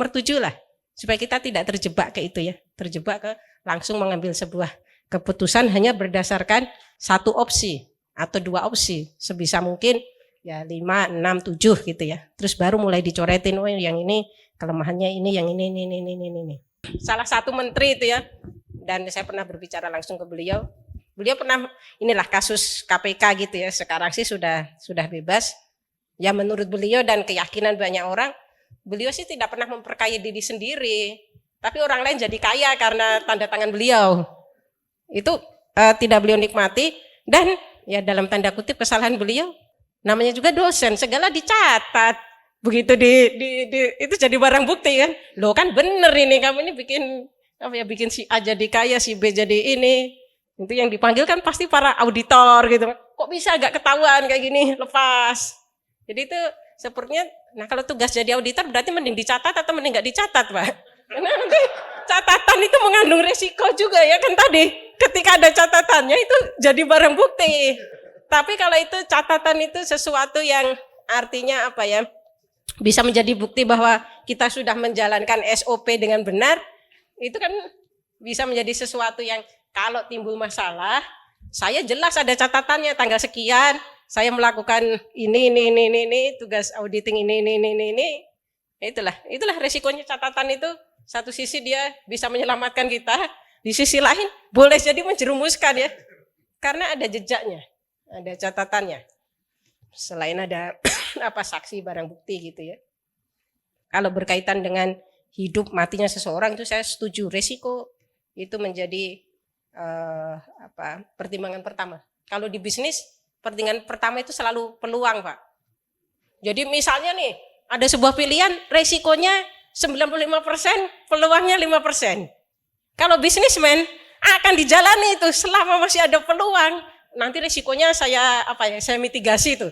7 lah. Supaya kita tidak terjebak ke itu ya. Terjebak ke langsung mengambil sebuah keputusan hanya berdasarkan satu opsi atau 2 opsi. Sebisa mungkin ya 5, 6, 7 gitu ya. Terus baru mulai dicoretin, yang ini kelemahannya ini, yang ini. Salah satu menteri itu ya, dan saya pernah berbicara langsung ke beliau. Beliau pernah, inilah kasus KPK gitu ya, sekarang sih sudah bebas. Ya menurut beliau dan keyakinan banyak orang, beliau sih tidak pernah memperkaya diri sendiri, tapi orang lain jadi kaya karena tanda tangan beliau. Itu tidak beliau nikmati, dan ya dalam tanda kutip kesalahan beliau, namanya juga dosen, segala dicatat. Begitu itu jadi barang bukti kan. Loh kan bener ini, kamu ini bikin si A jadi kaya, si B jadi ini. Itu yang dipanggil kan pasti para auditor gitu. Kok bisa agak ketahuan kayak gini, lepas. Jadi itu sepertinya, nah kalau tugas jadi auditor berarti mending dicatat atau mending nggak dicatat Pak. Karena nanti catatan itu mengandung resiko juga ya kan tadi. Ketika ada catatannya itu jadi barang bukti. Tapi kalau itu catatan itu sesuatu yang artinya apa ya, bisa menjadi bukti bahwa kita sudah menjalankan SOP dengan benar, itu kan bisa menjadi sesuatu yang kalau timbul masalah, saya jelas ada catatannya tanggal sekian, saya melakukan ini, tugas auditing ini. Itulah resikonya catatan itu. Satu sisi dia bisa menyelamatkan kita, di sisi lain boleh jadi menjerumuskan ya, karena ada jejaknya, ada catatannya. Selain ada saksi barang bukti gitu ya. Kalau berkaitan dengan hidup matinya seseorang itu saya setuju, resiko itu menjadi pertimbangan pertama. Kalau di bisnis pertimbangan pertama itu selalu peluang Pak. Jadi misalnya nih ada sebuah pilihan resikonya 95%, peluangnya 5%. Kalau bisnismen akan dijalani itu selama masih ada peluang. Nanti resikonya saya mitigasi itu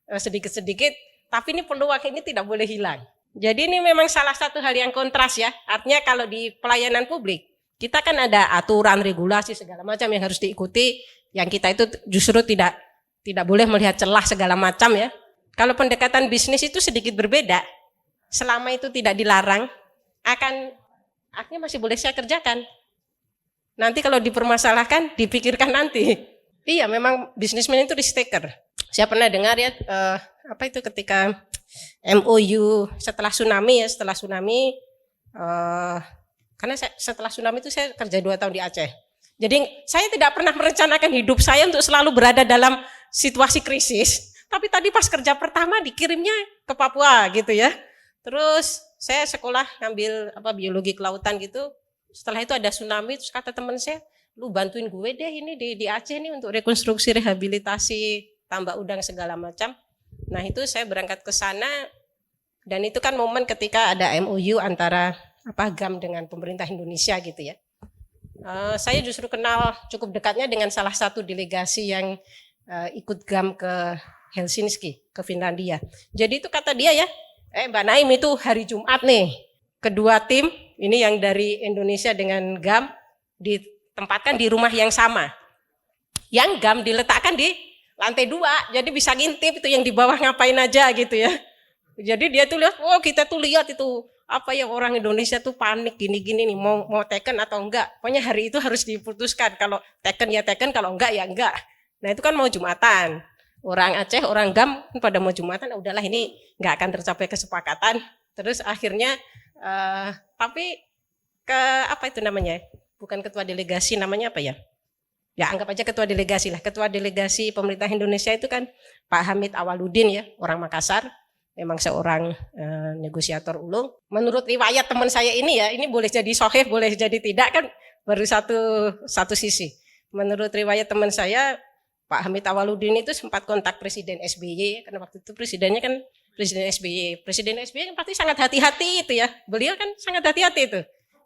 sedikit-sedikit, tapi ini peluang ini tidak boleh hilang. Jadi ini memang salah satu hal yang kontras ya. Artinya kalau di pelayanan publik, kita kan ada aturan, regulasi segala macam yang harus diikuti, yang kita itu justru tidak boleh melihat celah segala macam ya. Kalau pendekatan bisnis itu sedikit berbeda. Selama itu tidak dilarang, akhirnya masih boleh saya kerjakan. Nanti kalau dipermasalahkan, dipikirkan nanti. Iya, memang bisnismen itu risk taker. Saya pernah dengar ya, ketika MOU setelah tsunami, karena setelah tsunami itu saya kerja 2 tahun di Aceh. Jadi saya tidak pernah merencanakan hidup saya untuk selalu berada dalam situasi krisis. Tapi tadi pas kerja pertama dikirimnya ke Papua gitu ya. Terus saya sekolah ngambil biologi kelautan gitu. Setelah itu ada tsunami, terus kata teman saya, lu bantuin gue deh ini di Aceh nih untuk rekonstruksi, rehabilitasi, tambak udang segala macam. Nah itu saya berangkat ke sana, dan itu kan momen ketika ada MOU antara GAM dengan pemerintah Indonesia gitu ya. Saya justru kenal cukup dekatnya dengan salah satu delegasi yang ikut GAM ke Helsinki, ke Finlandia. Jadi itu kata dia ya, Mbak Naim itu hari Jumat nih, kedua tim ini yang dari Indonesia dengan GAM ditempatkan di rumah yang sama. Yang GAM diletakkan di lantai 2, jadi bisa ngintip itu yang di bawah ngapain aja gitu ya. Jadi dia tuh lihat, kita tuh lihat itu orang Indonesia tuh panik gini-gini nih, mau taken atau enggak. Pokoknya hari itu harus diputuskan, kalau taken ya taken, kalau enggak ya enggak. Nah itu kan mau Jumatan. Orang Aceh, orang GAM pada mau Jumatan, udahlah ini enggak akan tercapai kesepakatan. Terus akhirnya tapi bukan ketua delegasi, namanya apa ya? Ya anggap aja ketua delegasi lah. Ketua delegasi pemerintah Indonesia itu kan Pak Hamid Awaludin ya, orang Makassar. memang seorang negosiator ulung. Menurut riwayat teman saya ini ya, ini boleh jadi sahih, boleh jadi tidak kan, baru satu sisi. Menurut riwayat teman saya, Pak Hamid Awaludin itu sempat kontak Presiden SBY, karena waktu itu presidennya kan Presiden SBY. Presiden SBY kan pasti sangat hati-hati itu ya, beliau kan sangat hati-hati itu.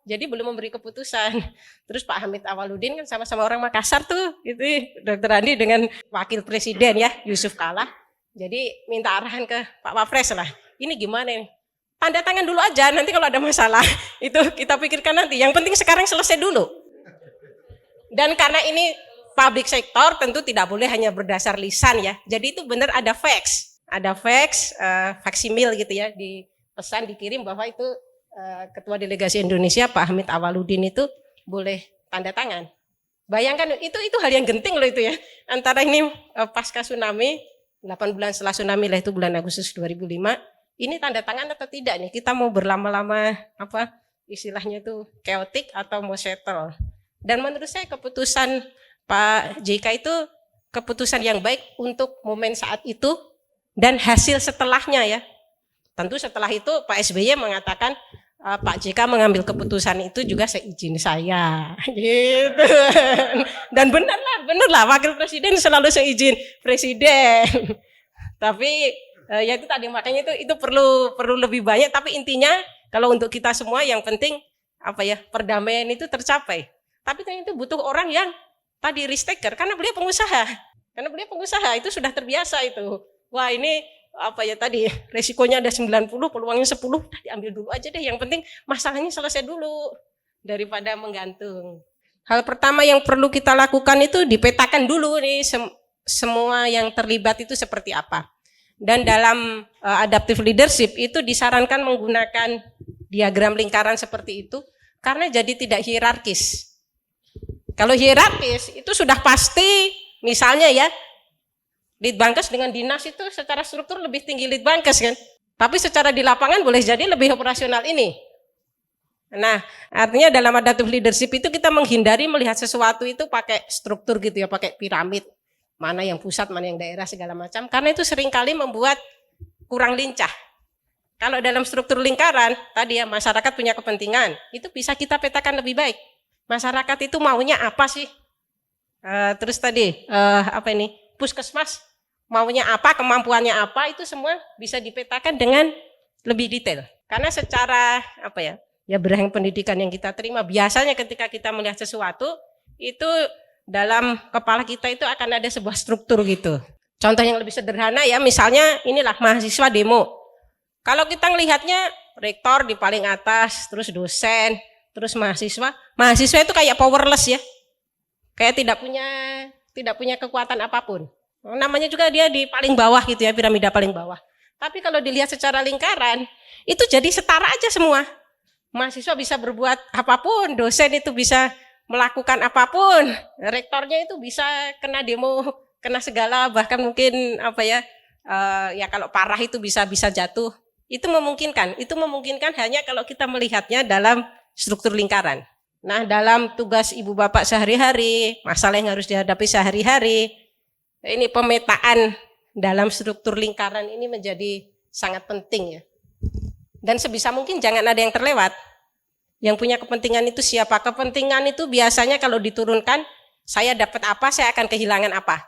Jadi belum memberi keputusan. Terus Pak Hamid Awaludin kan sama-sama orang Makassar tuh, gitu, Dr. Andi dengan Wakil Presiden ya, Yusuf Kala. Jadi minta arahan ke Pak Wapres lah, ini gimana nih? Tanda tangan dulu aja, nanti kalau ada masalah, itu kita pikirkan nanti. Yang penting sekarang selesai dulu. Dan karena ini public sector tentu tidak boleh hanya berdasar lisan ya. Jadi itu benar ada fax, faksimil gitu ya, di pesan dikirim bahwa itu Ketua Delegasi Indonesia Pak Hamid Awaludin itu boleh tanda tangan. Bayangkan itu hal yang genting loh itu ya. Antara ini pasca tsunami, 8 bulan setelah tsunami lah itu bulan Agustus 2005, ini tanda tangan atau tidak nih? Kita mau berlama-lama apa istilahnya itu chaotic atau mau settle? Dan menurut saya keputusan Pak JK itu keputusan yang baik untuk momen saat itu dan hasil setelahnya ya. Tentu setelah itu Pak SBY mengatakan Pak JK mengambil keputusan itu juga seizin saya, gitu. Dan benar lah Wakil Presiden selalu seizin Presiden. Tapi ya itu tadi makanya itu perlu lebih banyak. Tapi intinya kalau untuk kita semua yang penting apa ya, perdamaian itu tercapai. Tapi itu butuh orang yang tadi risk taker, karena beliau pengusaha. Itu sudah terbiasa itu. Wah ini apa ya tadi resikonya ada 90, peluangnya 10, diambil dulu aja deh. Yang penting masalahnya selesai dulu daripada menggantung. Hal pertama yang perlu kita lakukan itu dipetakan dulu nih semua yang terlibat itu seperti apa. Dan dalam adaptive leadership itu disarankan menggunakan diagram lingkaran seperti itu karena jadi tidak hierarkis. Kalau hierarkis itu sudah pasti, misalnya ya, Litbangkes dengan dinas itu secara struktur lebih tinggi Litbangkes kan. Tapi secara di lapangan boleh jadi lebih operasional ini. Nah, artinya dalam adaptive leadership itu kita menghindari melihat sesuatu itu pakai struktur gitu ya, pakai piramid. Mana yang pusat, mana yang daerah, segala macam. Karena itu seringkali membuat kurang lincah. Kalau dalam struktur lingkaran, tadi ya masyarakat punya kepentingan, itu bisa kita petakan lebih baik. Masyarakat itu maunya apa sih? Terus tadi puskesmas maunya apa, kemampuannya apa, itu semua bisa dipetakan dengan lebih detail. Karena secara bidang pendidikan yang kita terima, biasanya ketika kita melihat sesuatu itu dalam kepala kita itu akan ada sebuah struktur gitu. Contoh yang lebih sederhana ya, misalnya inilah mahasiswa demo. Kalau kita melihatnya rektor di paling atas, terus dosen, terus mahasiswa itu kayak powerless ya, kayak tidak punya kekuatan apapun. Namanya juga dia di paling bawah gitu ya, piramida paling bawah. Tapi kalau dilihat secara lingkaran, itu jadi setara aja semua. Mahasiswa bisa berbuat apapun, dosen itu bisa melakukan apapun, rektornya itu bisa kena demo, kena segala, bahkan mungkin kalau parah itu bisa jatuh. Itu memungkinkan hanya kalau kita melihatnya dalam struktur lingkaran. Nah, dalam tugas ibu bapak sehari-hari, masalah yang harus dihadapi sehari-hari, ini pemetaan dalam struktur lingkaran ini menjadi sangat penting ya. Dan sebisa mungkin jangan ada yang terlewat. Yang punya kepentingan itu siapa? Kepentingan itu biasanya kalau diturunkan, saya dapat apa, saya akan kehilangan apa.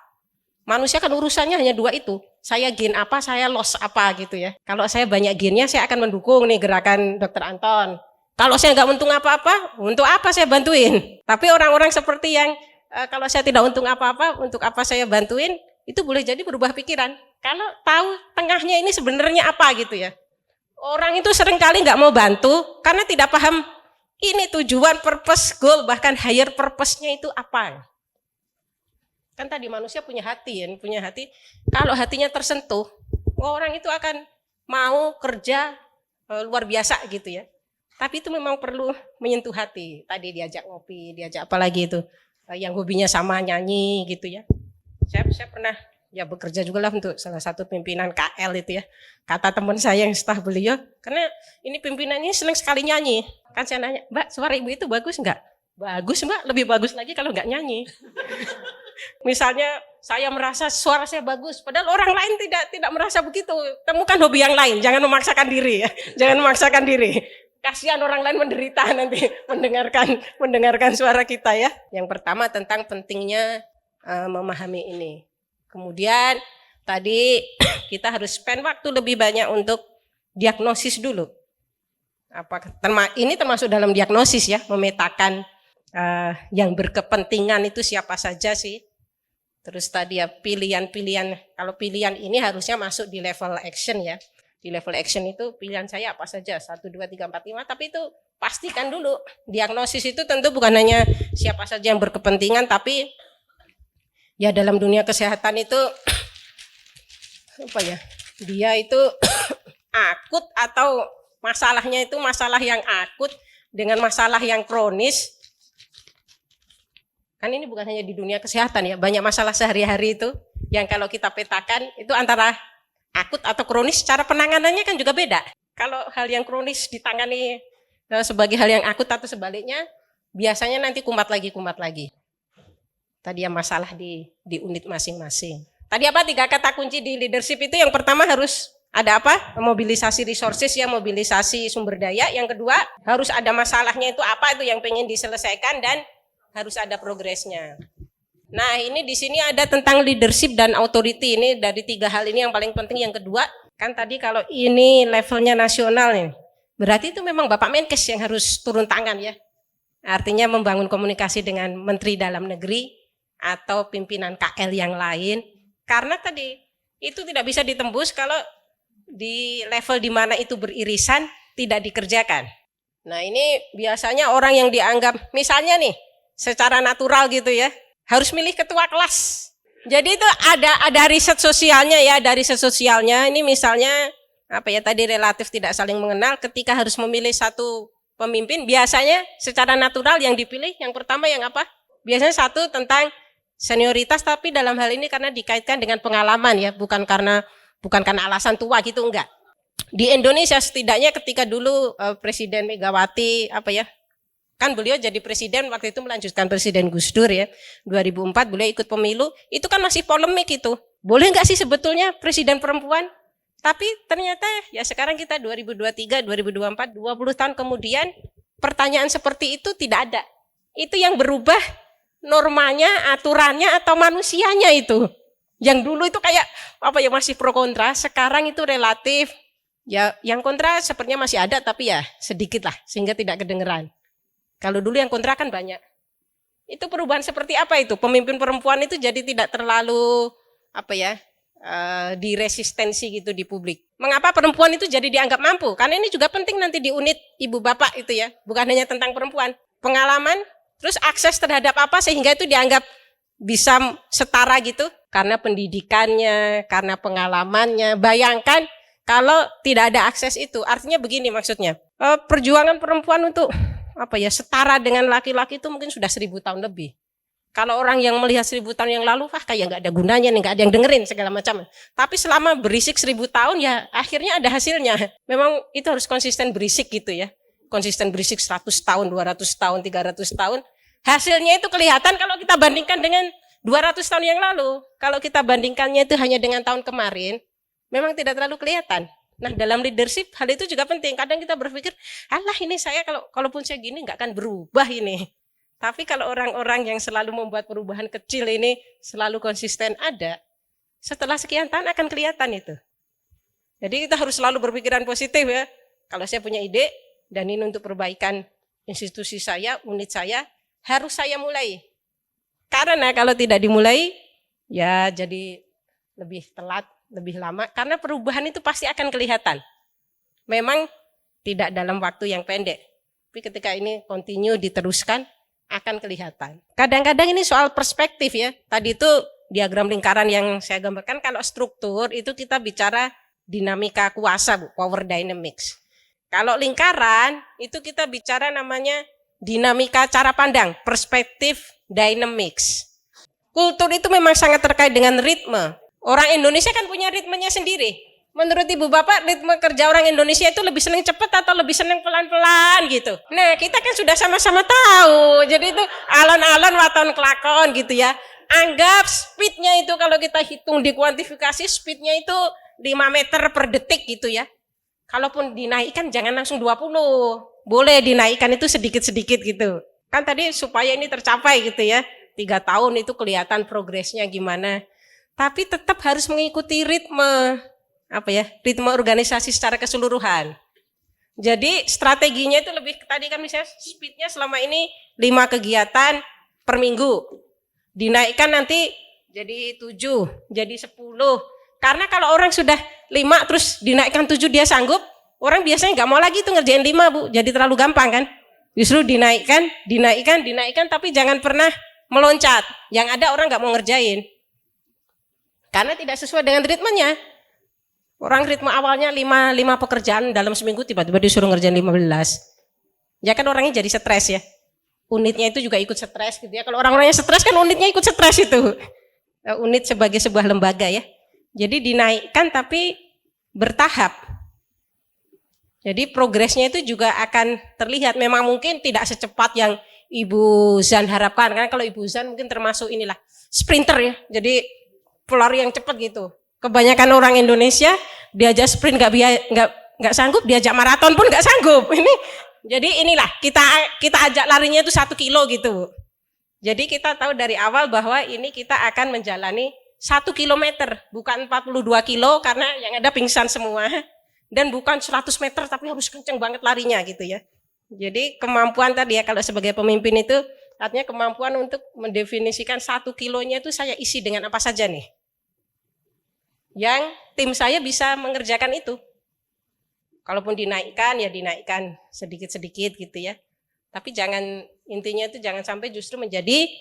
Manusia kan urusannya hanya dua itu. Saya gain apa, saya loss apa gitu ya. Kalau saya banyak gainnya, saya akan mendukung nih gerakan Dr. Anton. Kalau saya nggak untung apa-apa, untuk apa saya bantuin? Tapi orang-orang seperti yang kalau saya tidak untung apa-apa, untuk apa saya bantuin? Itu boleh jadi berubah pikiran. Kalau tahu tengahnya ini sebenarnya apa gitu ya. Orang itu seringkali nggak mau bantu karena tidak paham ini tujuan, purpose, goal, bahkan higher purpose-nya itu apa. Kan tadi manusia punya hati ya, kalau hatinya tersentuh, orang itu akan mau kerja luar biasa gitu ya. Tapi itu memang perlu menyentuh hati. Tadi diajak ngopi, diajak apa lagi itu, yang hobinya sama nyanyi gitu ya. Saya pernah ya bekerja juga lah untuk salah satu pimpinan KL itu ya. Kata teman saya yang staf beliau, karena ini pimpinannya senang sekali nyanyi. Kan saya nanya, Mbak, suara ibu itu bagus enggak? Bagus Mbak, lebih bagus lagi kalau enggak nyanyi. Misalnya saya merasa suara saya bagus, padahal orang lain tidak merasa begitu. Temukan hobi yang lain, jangan memaksakan diri ya. Jangan memaksakan diri. Kasihan orang lain menderita nanti mendengarkan suara kita ya. Yang pertama tentang pentingnya memahami ini. Kemudian tadi kita harus spend waktu lebih banyak untuk diagnosis dulu. Ini termasuk dalam diagnosis ya, memetakan yang berkepentingan itu siapa saja sih. Terus tadi ya pilihan-pilihan, kalau pilihan ini harusnya masuk di level action ya. Di level action itu pilihan saya apa saja, 1, 2, 3, 4, 5, tapi itu pastikan dulu. Diagnosis itu tentu bukan hanya siapa saja yang berkepentingan, tapi ya dalam dunia kesehatan itu, apa ya, dia itu akut atau masalahnya itu masalah yang akut dengan masalah yang kronis. Kan ini bukan hanya di dunia kesehatan ya, banyak masalah sehari-hari itu yang kalau kita petakan itu antara akut atau kronis, cara penanganannya kan juga beda. Kalau hal yang kronis ditangani sebagai hal yang akut atau sebaliknya, biasanya nanti kumat lagi. Tadi yang masalah di unit masing-masing. Tadi apa 3 kata kunci di leadership itu, yang pertama harus ada apa? Mobilisasi resources ya, mobilisasi sumber daya. Yang kedua harus ada masalahnya itu apa itu yang pengen diselesaikan dan harus ada progresnya. Nah ini di sini ada tentang leadership dan authority, ini dari 3 hal ini yang paling penting. Yang kedua kan tadi kalau ini levelnya nasional nih, berarti itu memang Bapak Menkes yang harus turun tangan ya. Artinya membangun komunikasi dengan Menteri Dalam Negeri atau pimpinan KL yang lain. Karena tadi itu tidak bisa ditembus kalau di level di mana itu beririsan tidak dikerjakan. Nah ini biasanya orang yang dianggap misalnya nih secara natural gitu ya, harus milih ketua kelas. Jadi itu ada riset sosialnya ya, dari riset sosialnya ini misalnya apa ya tadi relatif tidak saling mengenal, ketika harus memilih satu pemimpin biasanya secara natural yang dipilih yang pertama yang apa? Biasanya satu tentang senioritas, tapi dalam hal ini karena dikaitkan dengan pengalaman ya, bukan karena alasan tua gitu, enggak. Di Indonesia setidaknya ketika dulu Presiden Megawati apa ya, kan beliau jadi presiden waktu itu melanjutkan Presiden Gus Dur ya, 2004 beliau ikut pemilu, itu kan masih polemik itu. Boleh nggak sih sebetulnya presiden perempuan? Tapi ternyata ya sekarang kita 2023, 2024, 20 tahun kemudian pertanyaan seperti itu tidak ada. Itu yang berubah normanya, aturannya atau manusianya itu. Yang dulu itu kayak apa ya masih pro kontra, sekarang itu relatif ya yang kontra sepertinya masih ada tapi ya sedikit lah sehingga tidak kedengeran. Kalau dulu yang kontra kan banyak. Itu perubahan seperti apa itu? Pemimpin perempuan itu jadi tidak terlalu apa ya diresistensi gitu di publik. Mengapa perempuan itu jadi dianggap mampu? Karena ini juga penting nanti di unit ibu bapak itu ya. Bukan hanya tentang perempuan. Pengalaman, terus akses terhadap apa sehingga itu dianggap bisa setara gitu. Karena pendidikannya, karena pengalamannya. Bayangkan kalau tidak ada akses itu. Artinya begini maksudnya. Perjuangan perempuan untuk apa ya setara dengan laki-laki itu mungkin sudah 1000 tahun lebih. Kalau orang yang melihat 1000 tahun yang lalu, kayak nggak ada gunanya nih, nggak ada yang dengerin segala macam. Tapi selama berisik 1000 tahun ya akhirnya ada hasilnya. Memang itu harus konsisten berisik gitu ya. Konsisten berisik 100 tahun, 200 tahun, 300 tahun. Hasilnya itu kelihatan kalau kita bandingkan dengan 200 tahun yang lalu. Kalau kita bandingkannya itu hanya dengan tahun kemarin, memang tidak terlalu kelihatan. Nah dalam leadership hal itu juga penting. Kadang kita berpikir, alah ini saya kalaupun saya gini nggak akan berubah ini. Tapi kalau orang-orang yang selalu membuat perubahan kecil ini selalu konsisten ada, setelah sekian tahun akan kelihatan itu. Jadi kita harus selalu berpikiran positif ya. Kalau saya punya ide dan ini untuk perbaikan institusi saya, unit saya, harus saya mulai. Karena kalau tidak dimulai, ya jadi lebih telat, lebih lama, karena perubahan itu pasti akan kelihatan. Memang tidak dalam waktu yang pendek, tapi ketika ini continue diteruskan akan kelihatan. Kadang-kadang ini soal perspektif ya. Tadi itu diagram lingkaran yang saya gambarkan, kalau struktur itu kita bicara dinamika kuasa, Bu, power dynamics. Kalau lingkaran itu kita bicara namanya dinamika cara pandang, perspektif dynamics. Kultur itu memang sangat terkait dengan ritme. Orang Indonesia kan punya ritmenya sendiri. Menurut ibu bapak, ritme kerja orang Indonesia itu lebih senang cepat atau lebih senang pelan-pelan gitu. Nah kita kan sudah sama-sama tahu. Jadi itu alon-alon waton kelakon gitu ya. Anggap speednya itu kalau kita hitung di kuantifikasi speednya itu 5 meter per detik gitu ya. Kalaupun dinaikkan jangan langsung 20. Boleh dinaikkan itu sedikit-sedikit gitu. Kan tadi supaya ini tercapai gitu ya. 3 tahun itu kelihatan progresnya gimana. Tapi tetap harus mengikuti ritme ritme organisasi secara keseluruhan. Jadi strateginya itu lebih tadi kan misalnya speednya selama ini 5 kegiatan per minggu. Dinaikkan nanti jadi 7, jadi 10. Karena kalau orang sudah 5 terus dinaikkan 7 dia sanggup, orang biasanya nggak mau lagi tuh ngerjain 5 Bu, jadi terlalu gampang kan. Justru dinaikkan, tapi jangan pernah meloncat. Yang ada orang nggak mau ngerjain. Karena tidak sesuai dengan ritmenya. Orang ritme awalnya 5 pekerjaan dalam seminggu tiba-tiba disuruh ngerjain 15. Ya kan orangnya jadi stres ya. Unitnya itu juga ikut stres gitu ya. Kalau orang-orangnya stres kan unitnya ikut stres itu. Unit sebagai sebuah lembaga ya. Jadi dinaikkan tapi bertahap. Jadi progresnya itu juga akan terlihat. Memang mungkin tidak secepat yang Ibu Zan harapkan. Karena kalau Ibu Zan mungkin termasuk inilah sprinter ya. Jadi pelari yang cepat gitu. Kebanyakan orang Indonesia diajak sprint nggak sanggup, diajak maraton pun nggak sanggup. Jadi inilah kita ajak larinya itu 1 kilo gitu. Jadi kita tahu dari awal bahwa ini kita akan menjalani 1 kilometer, bukan 42 kilo karena yang ada pingsan semua. Dan bukan 100 meter tapi harus kenceng banget larinya gitu ya. Jadi kemampuan tadi ya kalau sebagai pemimpin itu artinya kemampuan untuk mendefinisikan 1 kilonya itu saya isi dengan apa saja nih. Yang tim saya bisa mengerjakan itu. Kalaupun dinaikkan ya dinaikkan sedikit-sedikit gitu ya. Tapi intinya itu jangan sampai justru menjadi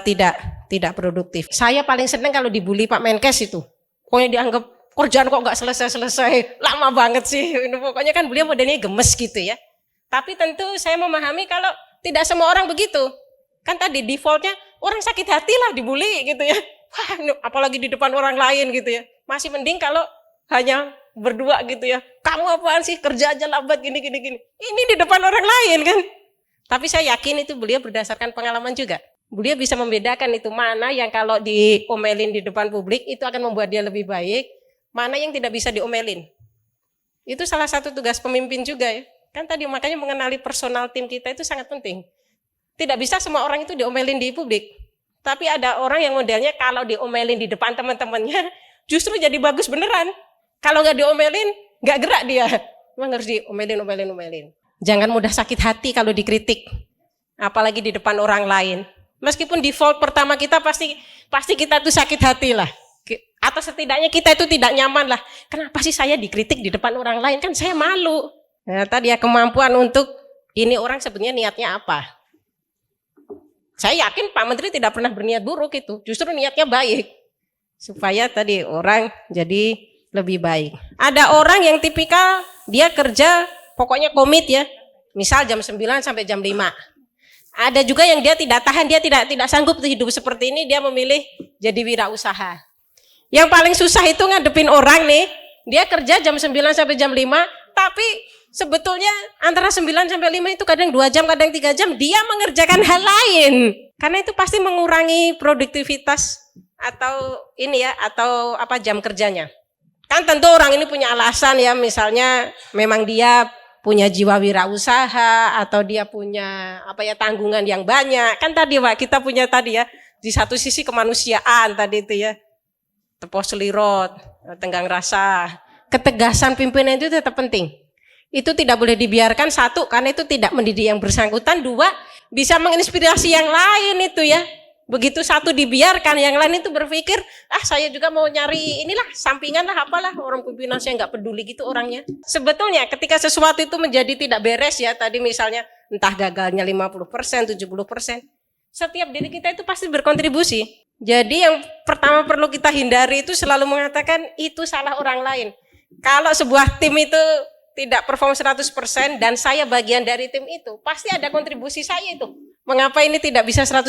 tidak produktif. Saya paling senang kalau dibully Pak Menkes itu. Pokoknya dianggap kerjaan kok nggak selesai-selesai, lama banget sih. Pokoknya kan beliau modelnya gemes gitu ya. Tapi tentu saya memahami kalau tidak semua orang begitu. Kan tadi defaultnya orang sakit hati lah dibully gitu ya. Wah, apalagi di depan orang lain gitu ya. Masih mending kalau hanya berdua gitu ya. Kamu apaan sih kerja aja lambat gini. Ini di depan orang lain kan. Tapi saya yakin itu beliau berdasarkan pengalaman juga. Beliau bisa membedakan itu mana yang kalau diomelin di depan publik itu akan membuat dia lebih baik. Mana yang tidak bisa diomelin. Itu salah satu tugas pemimpin juga ya. Kan tadi makanya mengenali personal tim kita itu sangat penting. Tidak bisa semua orang itu diomelin di publik. Tapi ada orang yang modelnya kalau diomelin di depan teman-temannya justru jadi bagus beneran. Kalau nggak diomelin, nggak gerak dia. Memang harus diomelin. Jangan mudah sakit hati kalau dikritik. Apalagi di depan orang lain. Meskipun default pertama kita pasti kita tuh sakit hati lah. Atau setidaknya kita itu tidak nyaman lah. Kenapa sih saya dikritik di depan orang lain? Kan saya malu. Nah, tadi ya kemampuan untuk ini orang sebenarnya niatnya apa. Saya yakin Pak Menteri tidak pernah berniat buruk itu. Justru niatnya baik. Supaya tadi orang jadi lebih baik. Ada orang yang tipikal dia kerja pokoknya komit ya. Misal jam 9 sampai jam 5. Ada juga yang dia tidak tahan, dia tidak sanggup hidup seperti ini, dia memilih jadi wirausaha. Yang paling susah itu ngadepin orang nih, dia kerja jam 9 sampai jam 5, tapi sebetulnya antara 9 sampai 5 itu kadang 2 jam, kadang 3 jam, dia mengerjakan hal lain. Karena itu pasti mengurangi produktivitas atau jam kerjanya. Kan tentu orang ini punya alasan ya, misalnya memang dia punya jiwa wirausaha atau dia punya tanggungan yang banyak. Kan tadi Pak, kita punya tadi ya, di satu sisi kemanusiaan tadi itu ya. Tepos selirot, tenggang rasa. Ketegasan pimpinan itu tetap penting. Itu tidak boleh dibiarkan, 1 karena itu tidak mendidik yang bersangkutan, 2 bisa menginspirasi yang lain itu ya. Begitu 1 dibiarkan, yang lain itu berpikir, saya juga mau nyari inilah sampingan lah apalah, orang pimpinan saya nggak peduli gitu orangnya. Sebetulnya ketika sesuatu itu menjadi tidak beres ya, tadi misalnya entah gagalnya 50%, 70%, setiap diri kita itu pasti berkontribusi. Jadi yang pertama perlu kita hindari itu selalu mengatakan itu salah orang lain. Kalau sebuah tim itu tidak perform 100% dan saya bagian dari tim itu, pasti ada kontribusi saya itu. Mengapa ini tidak bisa 100%?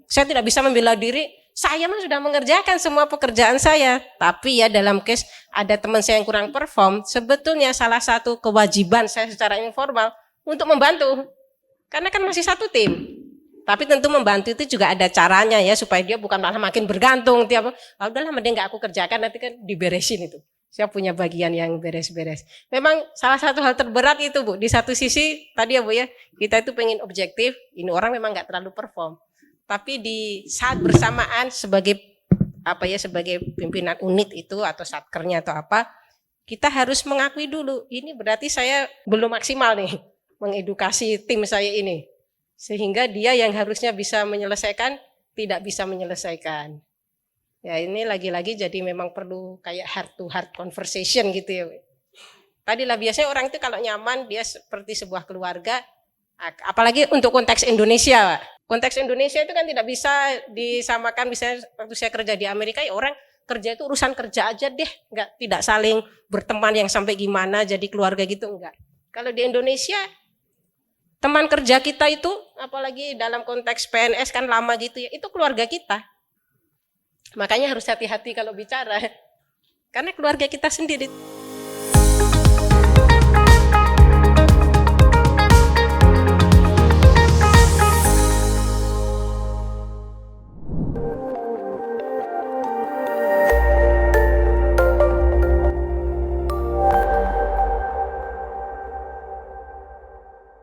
Saya tidak bisa membela diri, saya mah sudah mengerjakan semua pekerjaan saya. Tapi ya dalam case ada teman saya yang kurang perform, sebetulnya salah satu kewajiban saya secara informal untuk membantu. Karena kan masih satu tim. Tapi tentu membantu itu juga ada caranya ya, supaya dia bukan malah makin bergantung tiap, udahlah mending nggak aku kerjakan, nanti kan diberesin itu. Saya punya bagian yang beres-beres. Memang salah satu hal terberat itu Bu, di satu sisi tadi ya Bu ya, kita itu pengen objektif, ini orang memang nggak terlalu perform. Tapi di saat bersamaan sebagai sebagai pimpinan unit itu atau satkernya atau apa, kita harus mengakui dulu, ini berarti saya belum maksimal nih mengedukasi tim saya ini. Sehingga dia yang harusnya bisa menyelesaikan, tidak bisa menyelesaikan. Ya ini lagi-lagi jadi memang perlu kayak heart to heart conversation gitu ya. Tadi lah biasanya orang itu kalau nyaman, dia seperti sebuah keluarga, apalagi untuk konteks Indonesia. Konteks Indonesia itu kan tidak bisa disamakan, misalnya waktu saya kerja di Amerika, ya orang kerja itu urusan kerja aja deh, tidak saling berteman yang sampai gimana jadi keluarga gitu, enggak. Kalau di Indonesia, teman kerja kita itu, apalagi dalam konteks PNS kan lama gitu ya, itu keluarga kita. Makanya harus hati-hati kalau bicara, karena keluarga kita sendiri.